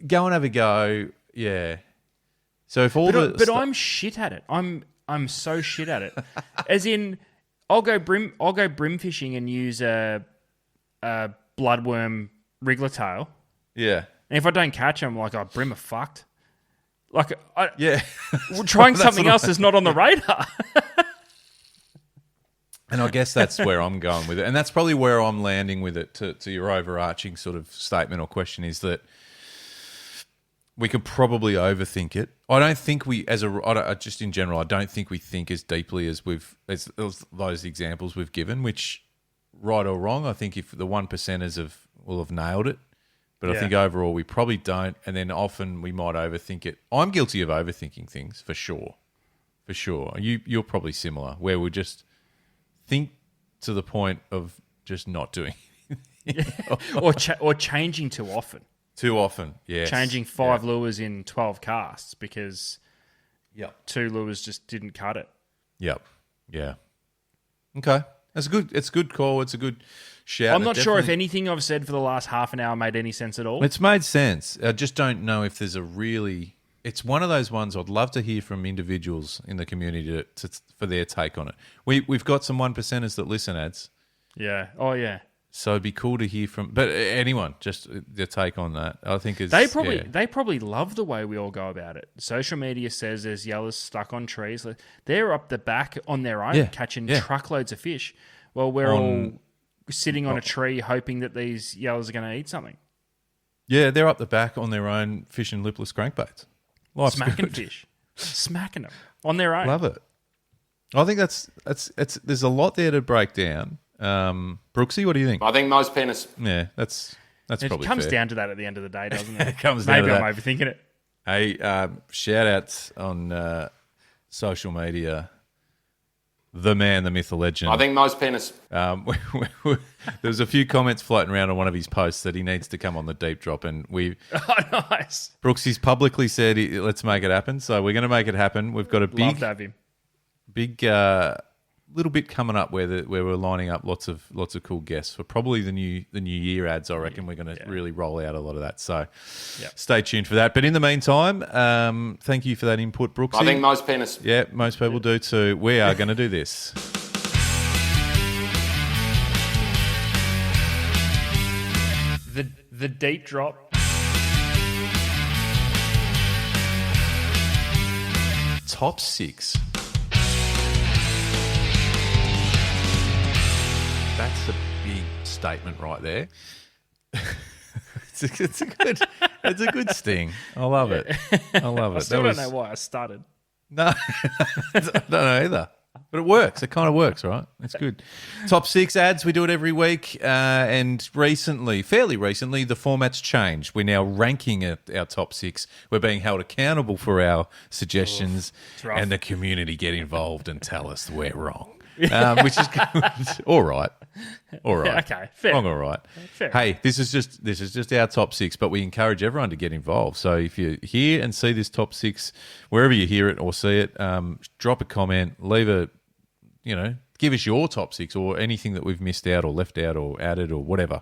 go and have a go. Yeah. So if all I'm shit at it. I'm so shit at it. As in, I'll go brim fishing and use a bloodworm wriggler tail. Yeah. And if I don't catch them, like, brim are fucked. Like, yeah, trying something else is not on the radar. And I guess that's where I'm going with it. And that's probably where I'm landing with it to your overarching sort of statement or question is that we could probably overthink it. I don't think just in general, I don't think we think as deeply as those examples we've given, which, right or wrong, I think if the 1%ers will have nailed it. But I think overall we probably don't, and then often we might overthink it. I'm guilty of overthinking things, for sure. For sure. You're probably similar, where we just think to the point of just not doing anything. or changing too often. Too often, yes. Changing 5 lures in 12 casts because 2 lures just didn't cut it. Yep. Yeah. Okay. It's a good call. It's a good shout. I'm not sure if anything I've said for the last half an hour made any sense at all. It's made sense. I just don't know if there's it's one of those ones I'd love to hear from individuals in the community for their take on it. We've got some 1%ers that listen, ads. Yeah. Oh, yeah. So it'd be cool to hear from, but anyone, just their take on that. I think they probably love the way we all go about it. Social media says there's yellers stuck on trees. They're up the back on their own, catching truckloads of fish. Well, we're all sitting on a tree hoping that these yellers are going to eat something. Yeah, they're up the back on their own fishing lipless crankbaits. Smacking fish, smacking them on their own. Love it. I think that's there's a lot there to break down. Brooksy, what do you think? I think most penis. Yeah, that's probably it comes fair. down to that at the end of the day, doesn't it? It comes down Maybe to I'm overthinking it. Hey, shout outs on social media. The man, the myth, the legend. I think most penis. There's a few comments floating around on one of his posts that he needs to come on the deep drop, and Oh, nice. Brooksy's publicly said, let's make it happen. So we're going to make it happen. We've got a Love to have him. Big little bit coming up where we're lining up lots of cool guests for probably the new year ads. I reckon we're going to really roll out a lot of that. So stay tuned for that. But in the meantime, thank you for that input, Brooksy. I think most penis. Yeah, most people do too. We are going to do this. The deep drop. Top 6. That's a big statement right there. it's a good sting. I love it. I love it. I still don't know why I started. No, I don't know either. But it works. It kind of works, right? It's good. Top 6 ads. We do it every week. And fairly recently, the format's changed. We're now ranking our top 6. We're being held accountable for our suggestions. And the community get involved and tell us we're wrong. Which is good. All right. Okay, fair. All right. Fair. Hey, this is just our top 6, but we encourage everyone to get involved. So if you hear and see this top 6, wherever you hear it or see it, drop a comment, give us your top 6 or anything that we've missed out or left out or added or whatever.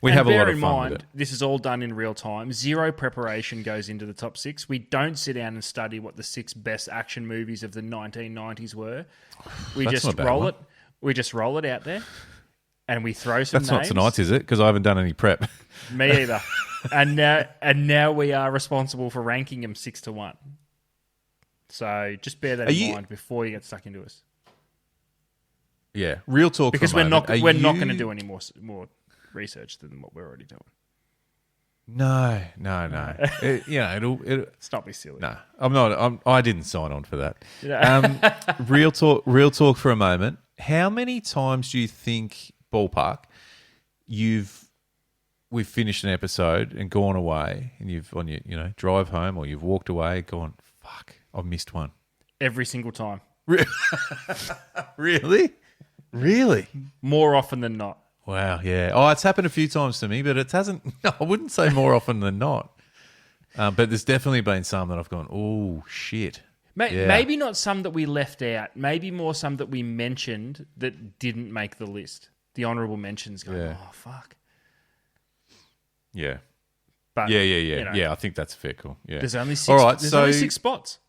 We have a lot of fun with it. This is all done in real time. Zero preparation goes into the top 6. We don't sit down and study what the 6 best action movies of the 1990s were. We just roll it. We just roll it out there, and we throw some names. That's not tonight's, is it? Because I haven't done any prep. Me either. And now we are responsible for ranking them 6 to 1. So just bear that in mind before you get stuck into us. Yeah, real talk. Because we're not going to do any more research than what we're already doing. No. It'll stop me silly. No, I'm not. I didn't sign on for that. Real talk for a moment. How many times do you think, ballpark, we've finished an episode and gone away, and you've on your drive home or you've walked away, gone, fuck, I've missed one. every single time. Really? Really? More often than not. Wow, yeah. Oh, it's happened a few times to me, but it hasn't. I wouldn't say more often than not. But there's definitely been some that I've gone, oh, shit. Yeah. Maybe not some that we left out. Maybe more some that we mentioned that didn't make the list. The honourable mentions going, oh, fuck. Yeah. But, Yeah. you know, Yeah, I think that's a fair call. Yeah. There's only six, All right, only 6 spots.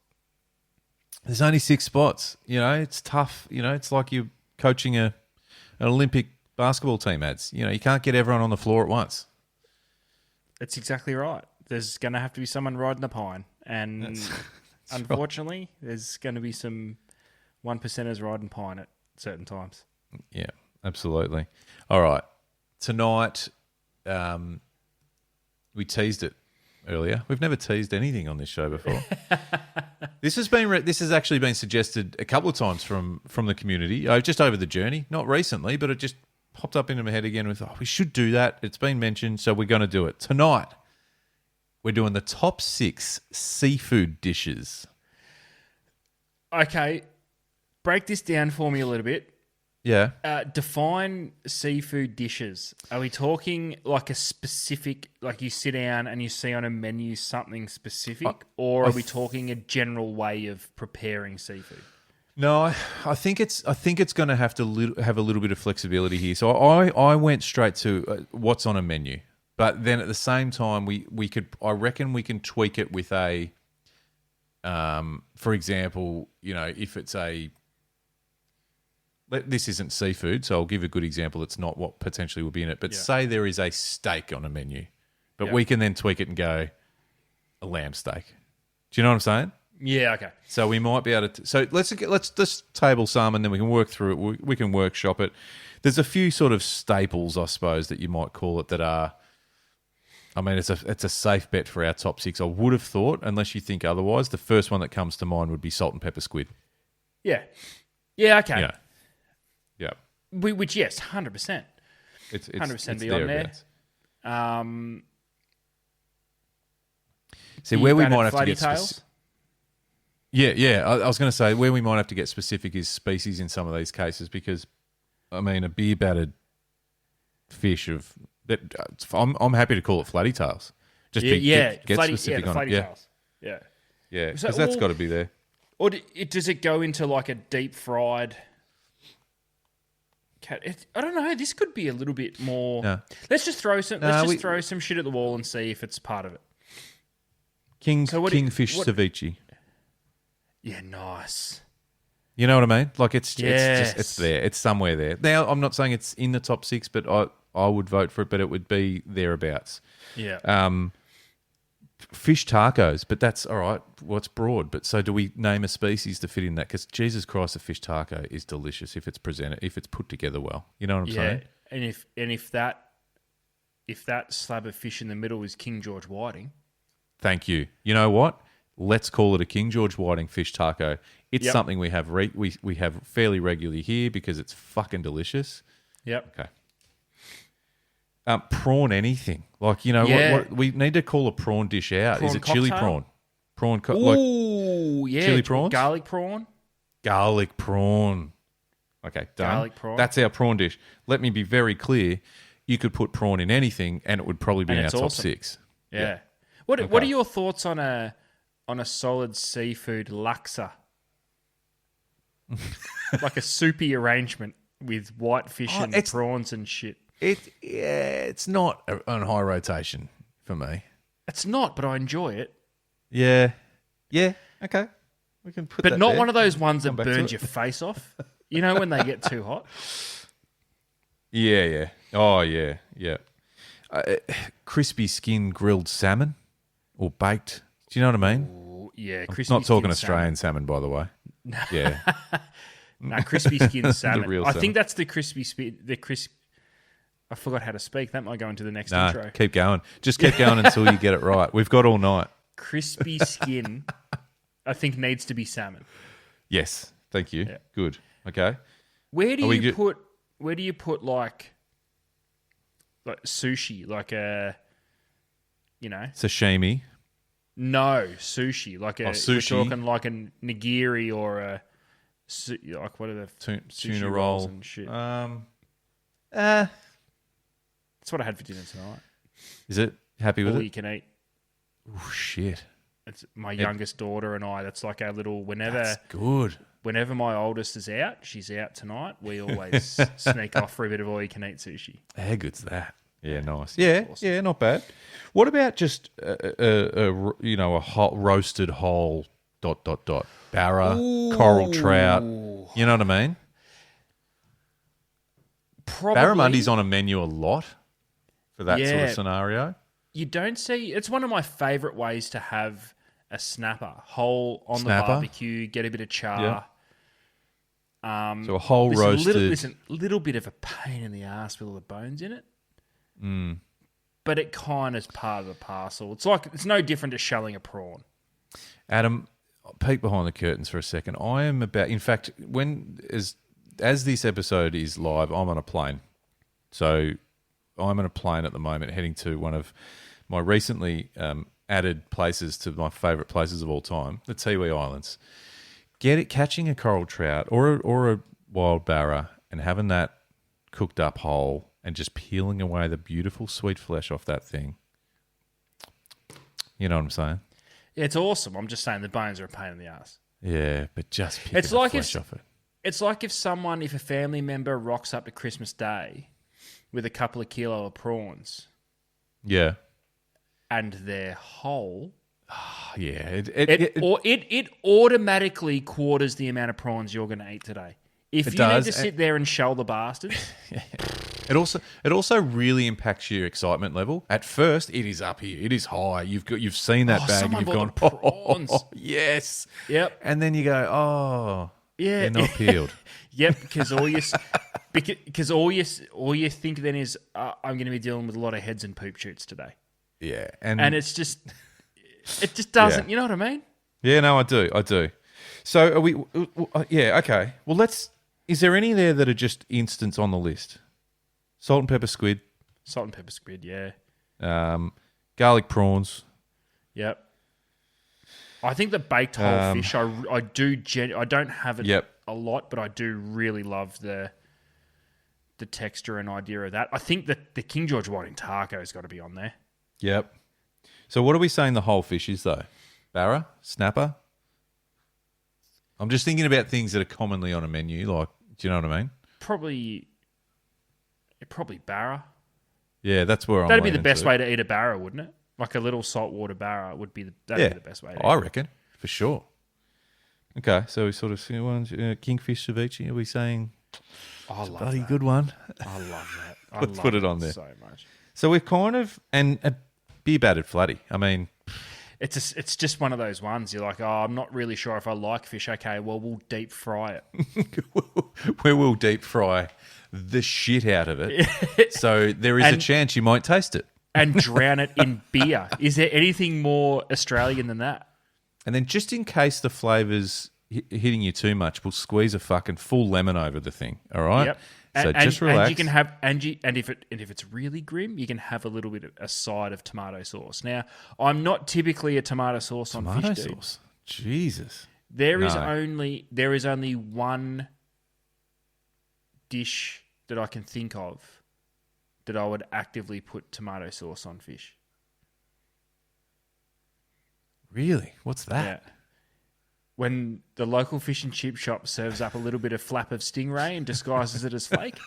There's only 6 spots. You know, it's tough. You know, it's like you're coaching an Olympic basketball team, ads. You know, you can't get everyone on the floor at once. That's exactly right. There's going to have to be someone riding a pine. And That's unfortunately, there's going to be some 1%ers riding pine at certain times. Yeah, absolutely. All right. Tonight, we teased it earlier. We've never teased anything on this show before. This has actually been suggested a couple of times from the community, just over the journey. Not recently, but it just popped up into my head again with, we should do that. It's been mentioned, so we're going to do it. Tonight, we're doing the top 6 seafood dishes. Okay, break this down for me a little bit. Yeah. Define seafood dishes. Are we talking like a specific, like you sit down and you see on a menu something specific, or are we talking a general way of preparing seafood? No, I think it's going to have have a little bit of flexibility here. So I went straight to what's on a menu, but then at the same time I reckon we can tweak it with a, for example, you know, if it's this isn't seafood, so I'll give a good example. It's not what potentially would be in it, but say there is a steak on a menu, but we can then tweak it and go a lamb steak. Do you know what I'm saying? Yeah. Okay. So we might be able to. So let's just table some, and then we can work through it. We can workshop it. There's a few sort of staples, I suppose, that you might call it that are. I mean, it's a safe bet for our top 6. I would have thought, unless you think otherwise, the first one that comes to mind would be salt and pepper squid. Yeah. Yeah. Okay. Yeah. Yeah. Which yes, 100%. It's 100% be on there. See where we might have to get specific. Yeah. I was going to say where we might have to get specific is species in some of these cases because, I mean, a beer battered fish of that. I'm happy to call it flatty tails. Just get specific on it. Tails. Yeah. Because that's got to be there. Or does it go into like a deep fried? I don't know. This could be a little bit more. No. Let's just throw some shit at the wall and see if it's part of it. Kingfish ceviche. Yeah, nice. You know what I mean? Like it's there. It's somewhere there. Now I'm not saying it's in the top 6, but I would vote for it. But it would be thereabouts. Yeah. Fish tacos, but that's all right. What's broad? But so do we name a species to fit in that? Because Jesus Christ, a fish taco is delicious if it's put together well. You know what I'm saying? And if that slab of fish in the middle is King George Whiting. Thank you. You know what? Let's call it a King George Whiting fish taco. It's something we have we have fairly regularly here because it's fucking delicious. Yep. Okay. Prawn anything. Like, you know, what we need to call a prawn dish out. Prawn Is it cocktail? chili prawn? Ooh, yeah. Chili prawns? Garlic prawn? Garlic prawn. Okay, done. Garlic prawn. That's our prawn dish. Let me be very clear. You could put prawn in anything and it would probably be in our top 6. Yeah. What are your thoughts on a solid seafood laksa? Like a soupy arrangement with white fish and prawns and shit. It's not on high rotation for me. It's not, but I enjoy it. Yeah. Okay, we can put. But not there. One of those ones that burns your face off. You know when they get too hot. Yeah. Oh yeah. Crispy skin grilled salmon or baked. Do you know what I mean? Ooh, yeah, crispy. I'm not talking Australian salmon, by the way. Yeah. No, crispy skin salmon. The real I salmon. think that's the crispy I forgot how to speak. That might go into the next intro. Keep going. Just keep going until you get it right. We've got all night. Crispy skin, I think, needs to be salmon. Yes. Thank you. Yeah. Good. Okay. Where do you put like sushi, like a, sashimi? No, sushi. Like sushi. We're talking like a nigiri or like what are the Tuna sushi roll and shit. That's what I had for dinner tonight. Is it? Happy with All it? you can eat. Oh shit! It's my youngest daughter and I. That's like our little That's good. Whenever my oldest is out, she's out tonight. We always sneak off for a bit of all you can eat sushi. How good's that? Yeah, nice. Yeah, awesome. Yeah, not bad. What about just a hot roasted whole ... barra, coral trout? You know what I mean? Probably. Barramundi's on a menu a lot for that sort of scenario. You don't see. It's one of my favourite ways to have a snapper whole on the barbecue. Get a bit of char. Yeah. So a whole roasted. Little bit of a pain in the ass with all the bones in it. But it kind of is part of the parcel. It's no different to shelling a prawn. Adam, peek behind the curtains for a second. I am about. In fact, as this episode is live, I'm on a plane. So I'm on a plane at the moment, heading to one of my recently added places to my favourite places of all time, the Tiwi Islands. Catching a coral trout or a wild barra and having that cooked up whole and just peeling away the beautiful sweet flesh off that thing. You know what I'm saying? Yeah, it's awesome. I'm just saying the bones are a pain in the ass. Yeah, but just picking the flesh off it. It's like if a family member rocks up to Christmas Day with a couple of kilo of prawns. Yeah. And they're whole. Yeah. It automatically quarters the amount of prawns you're going to eat today. If you need to sit there and shell the bastards. It also really impacts your excitement level. At first, it is up here. It is high. You've seen that bag and you've gone, prawns. Oh, yes. Yep. And then you go, oh, yeah, they're not peeled. Yep, because all you think then is I'm going to be dealing with a lot of heads and poop shoots today. Yeah, and it just doesn't. Yeah. You know what I mean? Yeah, no, I do. So are we? Yeah, okay. Well, Is there any there that are just instants on the list? Salt and pepper squid. Salt and pepper squid, yeah. Garlic prawns. Yep. I think the baked whole fish, I don't have it a lot, but I do really love the texture and idea of that. I think that the King George whiting taco has got to be on there. Yep. So what are we saying the whole fish is, though? Barra? Snapper? I'm just thinking about things that are commonly on a menu, like, do you know what I mean? Probably barra. Yeah, that's where That'd be the best way to eat a barra, wouldn't it? Like a little saltwater barra would be that'd be the best way to eat. I reckon, for sure. Okay, so we sort of see one, kingfish ceviche. Are we saying I love bloody that. Good one? I love that. Let's put it on there. So much. So we've kind of, and a beer battered flatty. I mean, it's just one of those ones. You're like, I'm not really sure if I like fish. Okay, well, we'll deep fry it. We will deep fry the shit out of it. So there is a chance you might taste it. And drown it in beer. Is there anything more Australian than that? And then just in case the flavour's hitting you too much, we'll squeeze a fucking full lemon over the thing. All right? Yep. So just relax. And you can have if it's really grim, you can have a little bit of a side of tomato sauce. Now, I'm not typically a tomato sauce on fish. Tomato sauce. Jesus. There is only one dish that I can think of that I would actively put tomato sauce on fish. Really? What's that? Yeah. When the local fish and chip shop serves up a little bit of flap of stingray and disguises it as flake.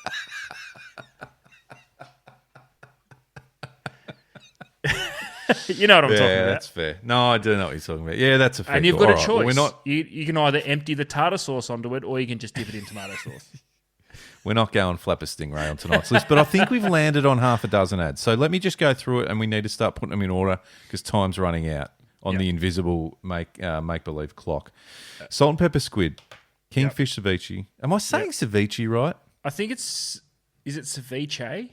You know what I'm talking about. Yeah, that's fair. No, I do know what you're talking about. Yeah, that's a fair. And you've got a choice. Well, we're not... you can either empty the tartar sauce onto it or you can just dip it in tomato sauce. We're not going flap a stingray on tonight's list, but I think we've landed on half a dozen ads. So let me just go through it, and we need to start putting them in order because time's running out on the invisible make-believe clock. Salt and pepper squid, kingfish ceviche. Am I saying ceviche right? I think it's... Is it ceviche?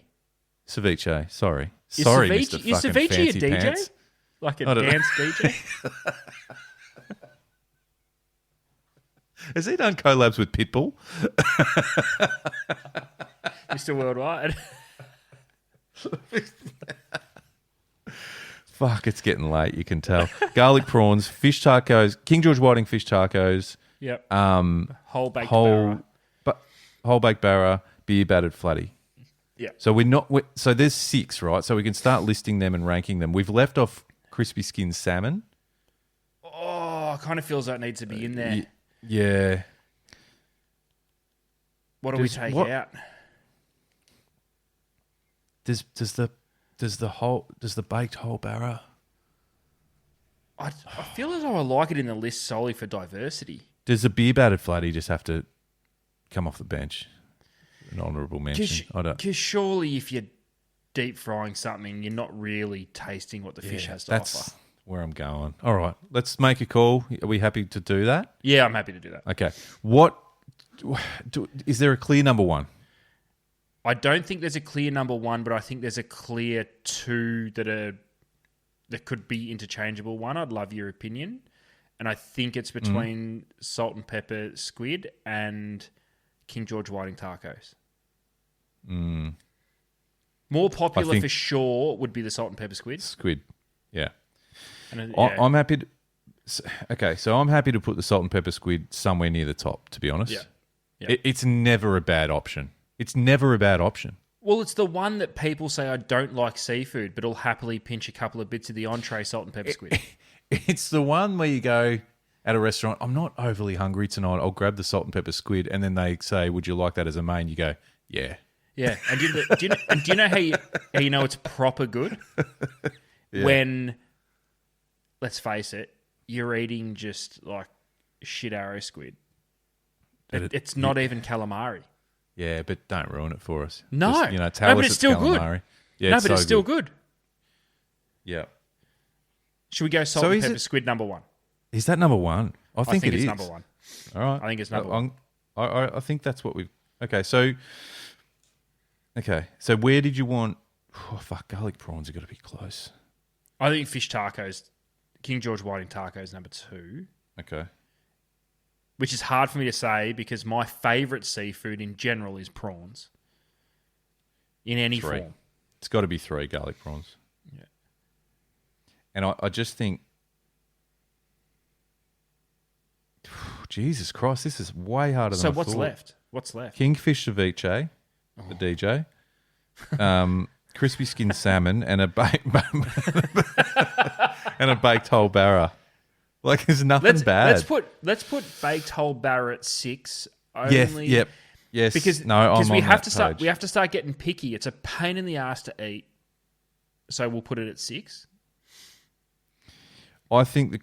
Ceviche, sorry. Sorry, Mr. Is fucking ceviche fancy a DJ? pants. Like a dance DJ? Has he done collabs with Pitbull? Mr. Worldwide. Fuck, it's getting late. You can tell. Garlic prawns, fish tacos, King George Whiting fish tacos. Yep. Whole baked barra. Whole baked barra, beer battered flatty. Yeah. So so there's 6, right? So we can start listing them and ranking them. We've left off crispy skin salmon. Oh, it kind of feels like it needs to be in there. Yeah. What do we take out? Does the baked whole barra? I feel as though I like it in the list solely for diversity. Does the beer battered flatty just have to come off the bench? An honourable mention. Because surely if you're deep frying something, you're not really tasting what the fish has to offer. Where I'm going. All right, let's make a call. Are we happy to do that? Yeah, I'm happy to do that. Okay. Is there a clear number 1? I don't think there's a clear number 1, but I think there's a clear 2 that could be interchangeable. One, I'd love your opinion. And I think it's between salt and pepper squid and King George Whiting tacos. More popular for sure would be the salt and pepper squid. Squid, yeah. And, I'm happy to... Okay, so I'm happy to put the salt and pepper squid somewhere near the top, to be honest. Yeah. It's never a bad option. It's never a bad option. Well, it's the one that people say, I don't like seafood, but I'll happily pinch a couple of bits of the entree salt and pepper squid. It's the one where you go at a restaurant, I'm not overly hungry tonight, I'll grab the salt and pepper squid, and then they say, would you like that as a main? You go, yeah. Yeah, and do you know how you know it's proper good? Yeah. When, let's face it, you're eating just like shit arrow squid. It's not even calamari. Yeah, but don't ruin it for us. No, Just, tell us but it's still calamari. good. Yeah, no, but it's still good. Yeah. Should we go salt and pepper squid number 1? Is that number 1? I think it it's is number 1. All right. I think it's number 1. I think that's what we've... Okay, so where did you want... Oh, fuck, garlic prawns are got to be close. I think fish tacos, King George Whiting tacos number 2. Okay. Which is hard for me to say because my favourite seafood in general is prawns. In any 3. form. It's got to be 3 garlic prawns. Yeah. And I just think... Jesus Christ, this is way harder than I thought. So what's left? Kingfish ceviche, the DJ. Crispy skin salmon and a baked whole barra. Like there's nothing bad. Let's put baked whole barra at 6. Yes. Because we have to start getting picky. It's a pain in the ass to eat. So we'll put it at 6. I think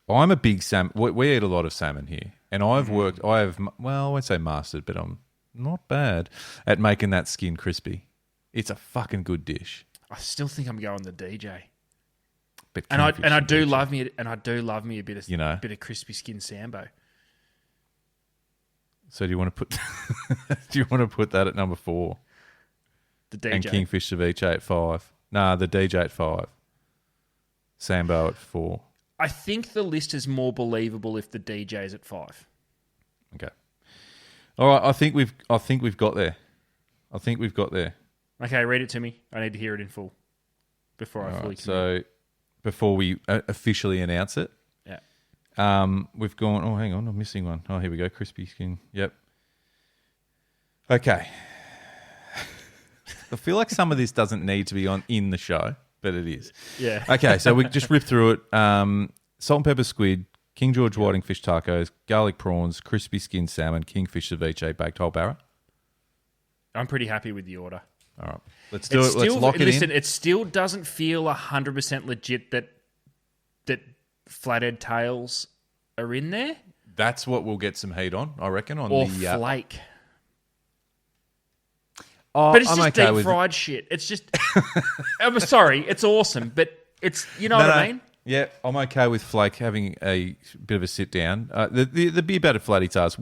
I'm a big salmon. We eat a lot of salmon here, and I won't say mastered, but I'm not bad at making that skin crispy. It's a fucking good dish. I still think I'm going the DJ. But I do love me a bit of bit of crispy skin sambo. So do you want to put that at number 4? The DJ and kingfish ceviche at 5. Nah, the DJ at 5. Sambo at 4. I think the list is more believable if the DJ is at 5. Okay. All right. I think we've got there. Okay, read it to me. I need to hear it in full before I fully commit. So before we officially announce it, we've gone. Oh, hang on, I'm missing one. Oh, here we go. Crispy skin. Yep. Okay. I feel like some of this doesn't need to be in the show, but it is. Yeah. Okay, so we just ripped through it. Salt and pepper squid, King George Whiting fish tacos, garlic prawns, crispy skin salmon, kingfish ceviche, baked whole barra. I'm pretty happy with the order. All right, let's do it. Let's lock it in. Listen, it still doesn't feel 100% legit that flathead tails are in there. That's what we'll get some heat on, I reckon. Or flake. Oh, but it's just deep fried shit. It's just... I'm sorry, it's awesome, but it's... You know what I mean? Yeah, I'm okay with flake having a bit of a sit down. The beer battered flatty tars,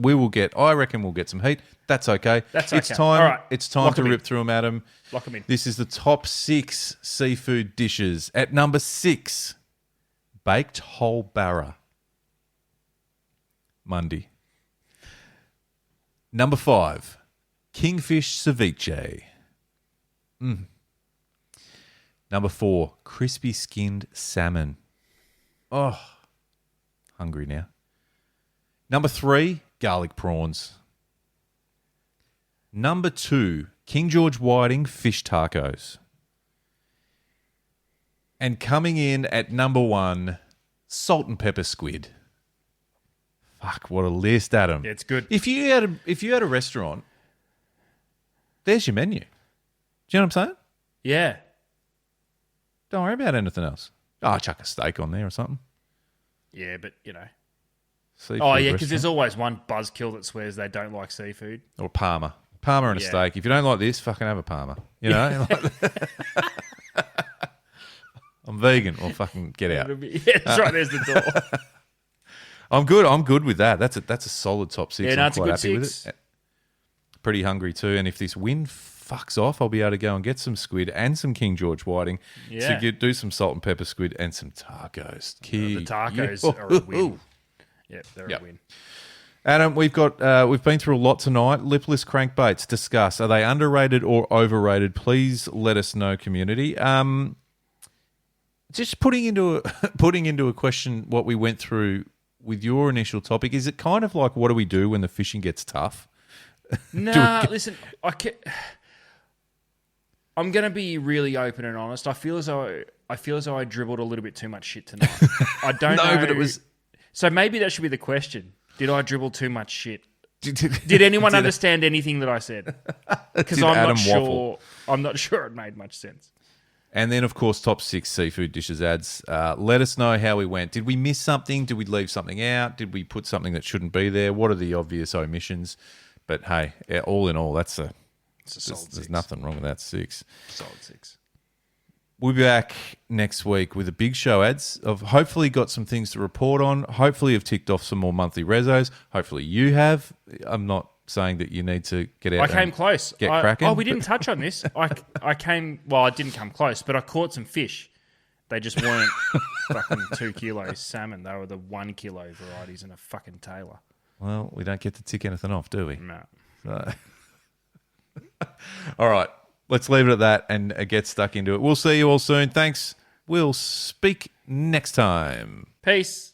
I reckon we'll get some heat. That's okay. It's time. All right. It's time to rip through them, Adam. Lock them in. This is the top 6 seafood dishes. At number 6, baked whole barra. Monday. Number 5, kingfish ceviche. Number 4, crispy skinned salmon. Oh, hungry now. Number 3, garlic prawns. Number 2, King George whiting fish tacos. And coming in at number 1, salt and pepper squid. Fuck, what a list, Adam. Yeah, it's good. If you had a restaurant, there's your menu. Do you know what I'm saying? Yeah. Don't worry about anything else. Oh, chuck a steak on there or something. Yeah, but, Seafood Oh, yeah, because restaurant. there's always one buzzkill that swears they don't like seafood. Or Parma. Parma and a Yeah. steak. If you don't like this, fucking have a Parma. You know? I'm vegan. Well, fucking get out. Yeah, that's right. There's the door. I'm good. I'm good with that. That's a solid top 6. Yeah, no, I'm it's a quite good happy with 6. it. Pretty hungry too. And if this wind fucks off, I'll be able to go and get some squid and some King George whiting Yeah. to do some salt and pepper squid and some tacos. The tacos are a win. Yep, they're Yep. a win. Adam, we've been through a lot tonight. Lipless crankbaits. Discuss. Are they underrated or overrated? Please let us know, community. Just putting into a question what we went through with your initial topic. Is it kind of like what do we do when the fishing gets tough? Nah, listen, I'm going to be really open and honest. I feel as though I dribbled a little bit too much shit tonight. I don't know. No, but it was. So maybe that should be the question. Did I dribble too much shit? Did anyone understand anything that I said? Because Did I'm Adam not sure. waffle? I'm not sure it made much sense. And then, of course, top 6 seafood dishes ads. Let us know how we went. Did we miss something? Did we leave something out? Did we put something that shouldn't be there? What are the obvious omissions? But hey, all in all, it's a solid 6. there's nothing wrong with that 6. Solid 6. We'll be back next week with a big show, ads. I've hopefully got some things to report on. Hopefully have ticked off some more monthly rezos. Hopefully you have. I'm not saying that you need to get out. I came close. Get cracking. Oh, we didn't touch on this. I didn't come close, but I caught some fish. They just weren't fucking 2 kilos salmon. They were the 1 kilo varieties and a fucking tailor. Well, we don't get to tick anything off, do we? No. So. All right. Let's leave it at that and get stuck into it. We'll see you all soon. Thanks. We'll speak next time. Peace.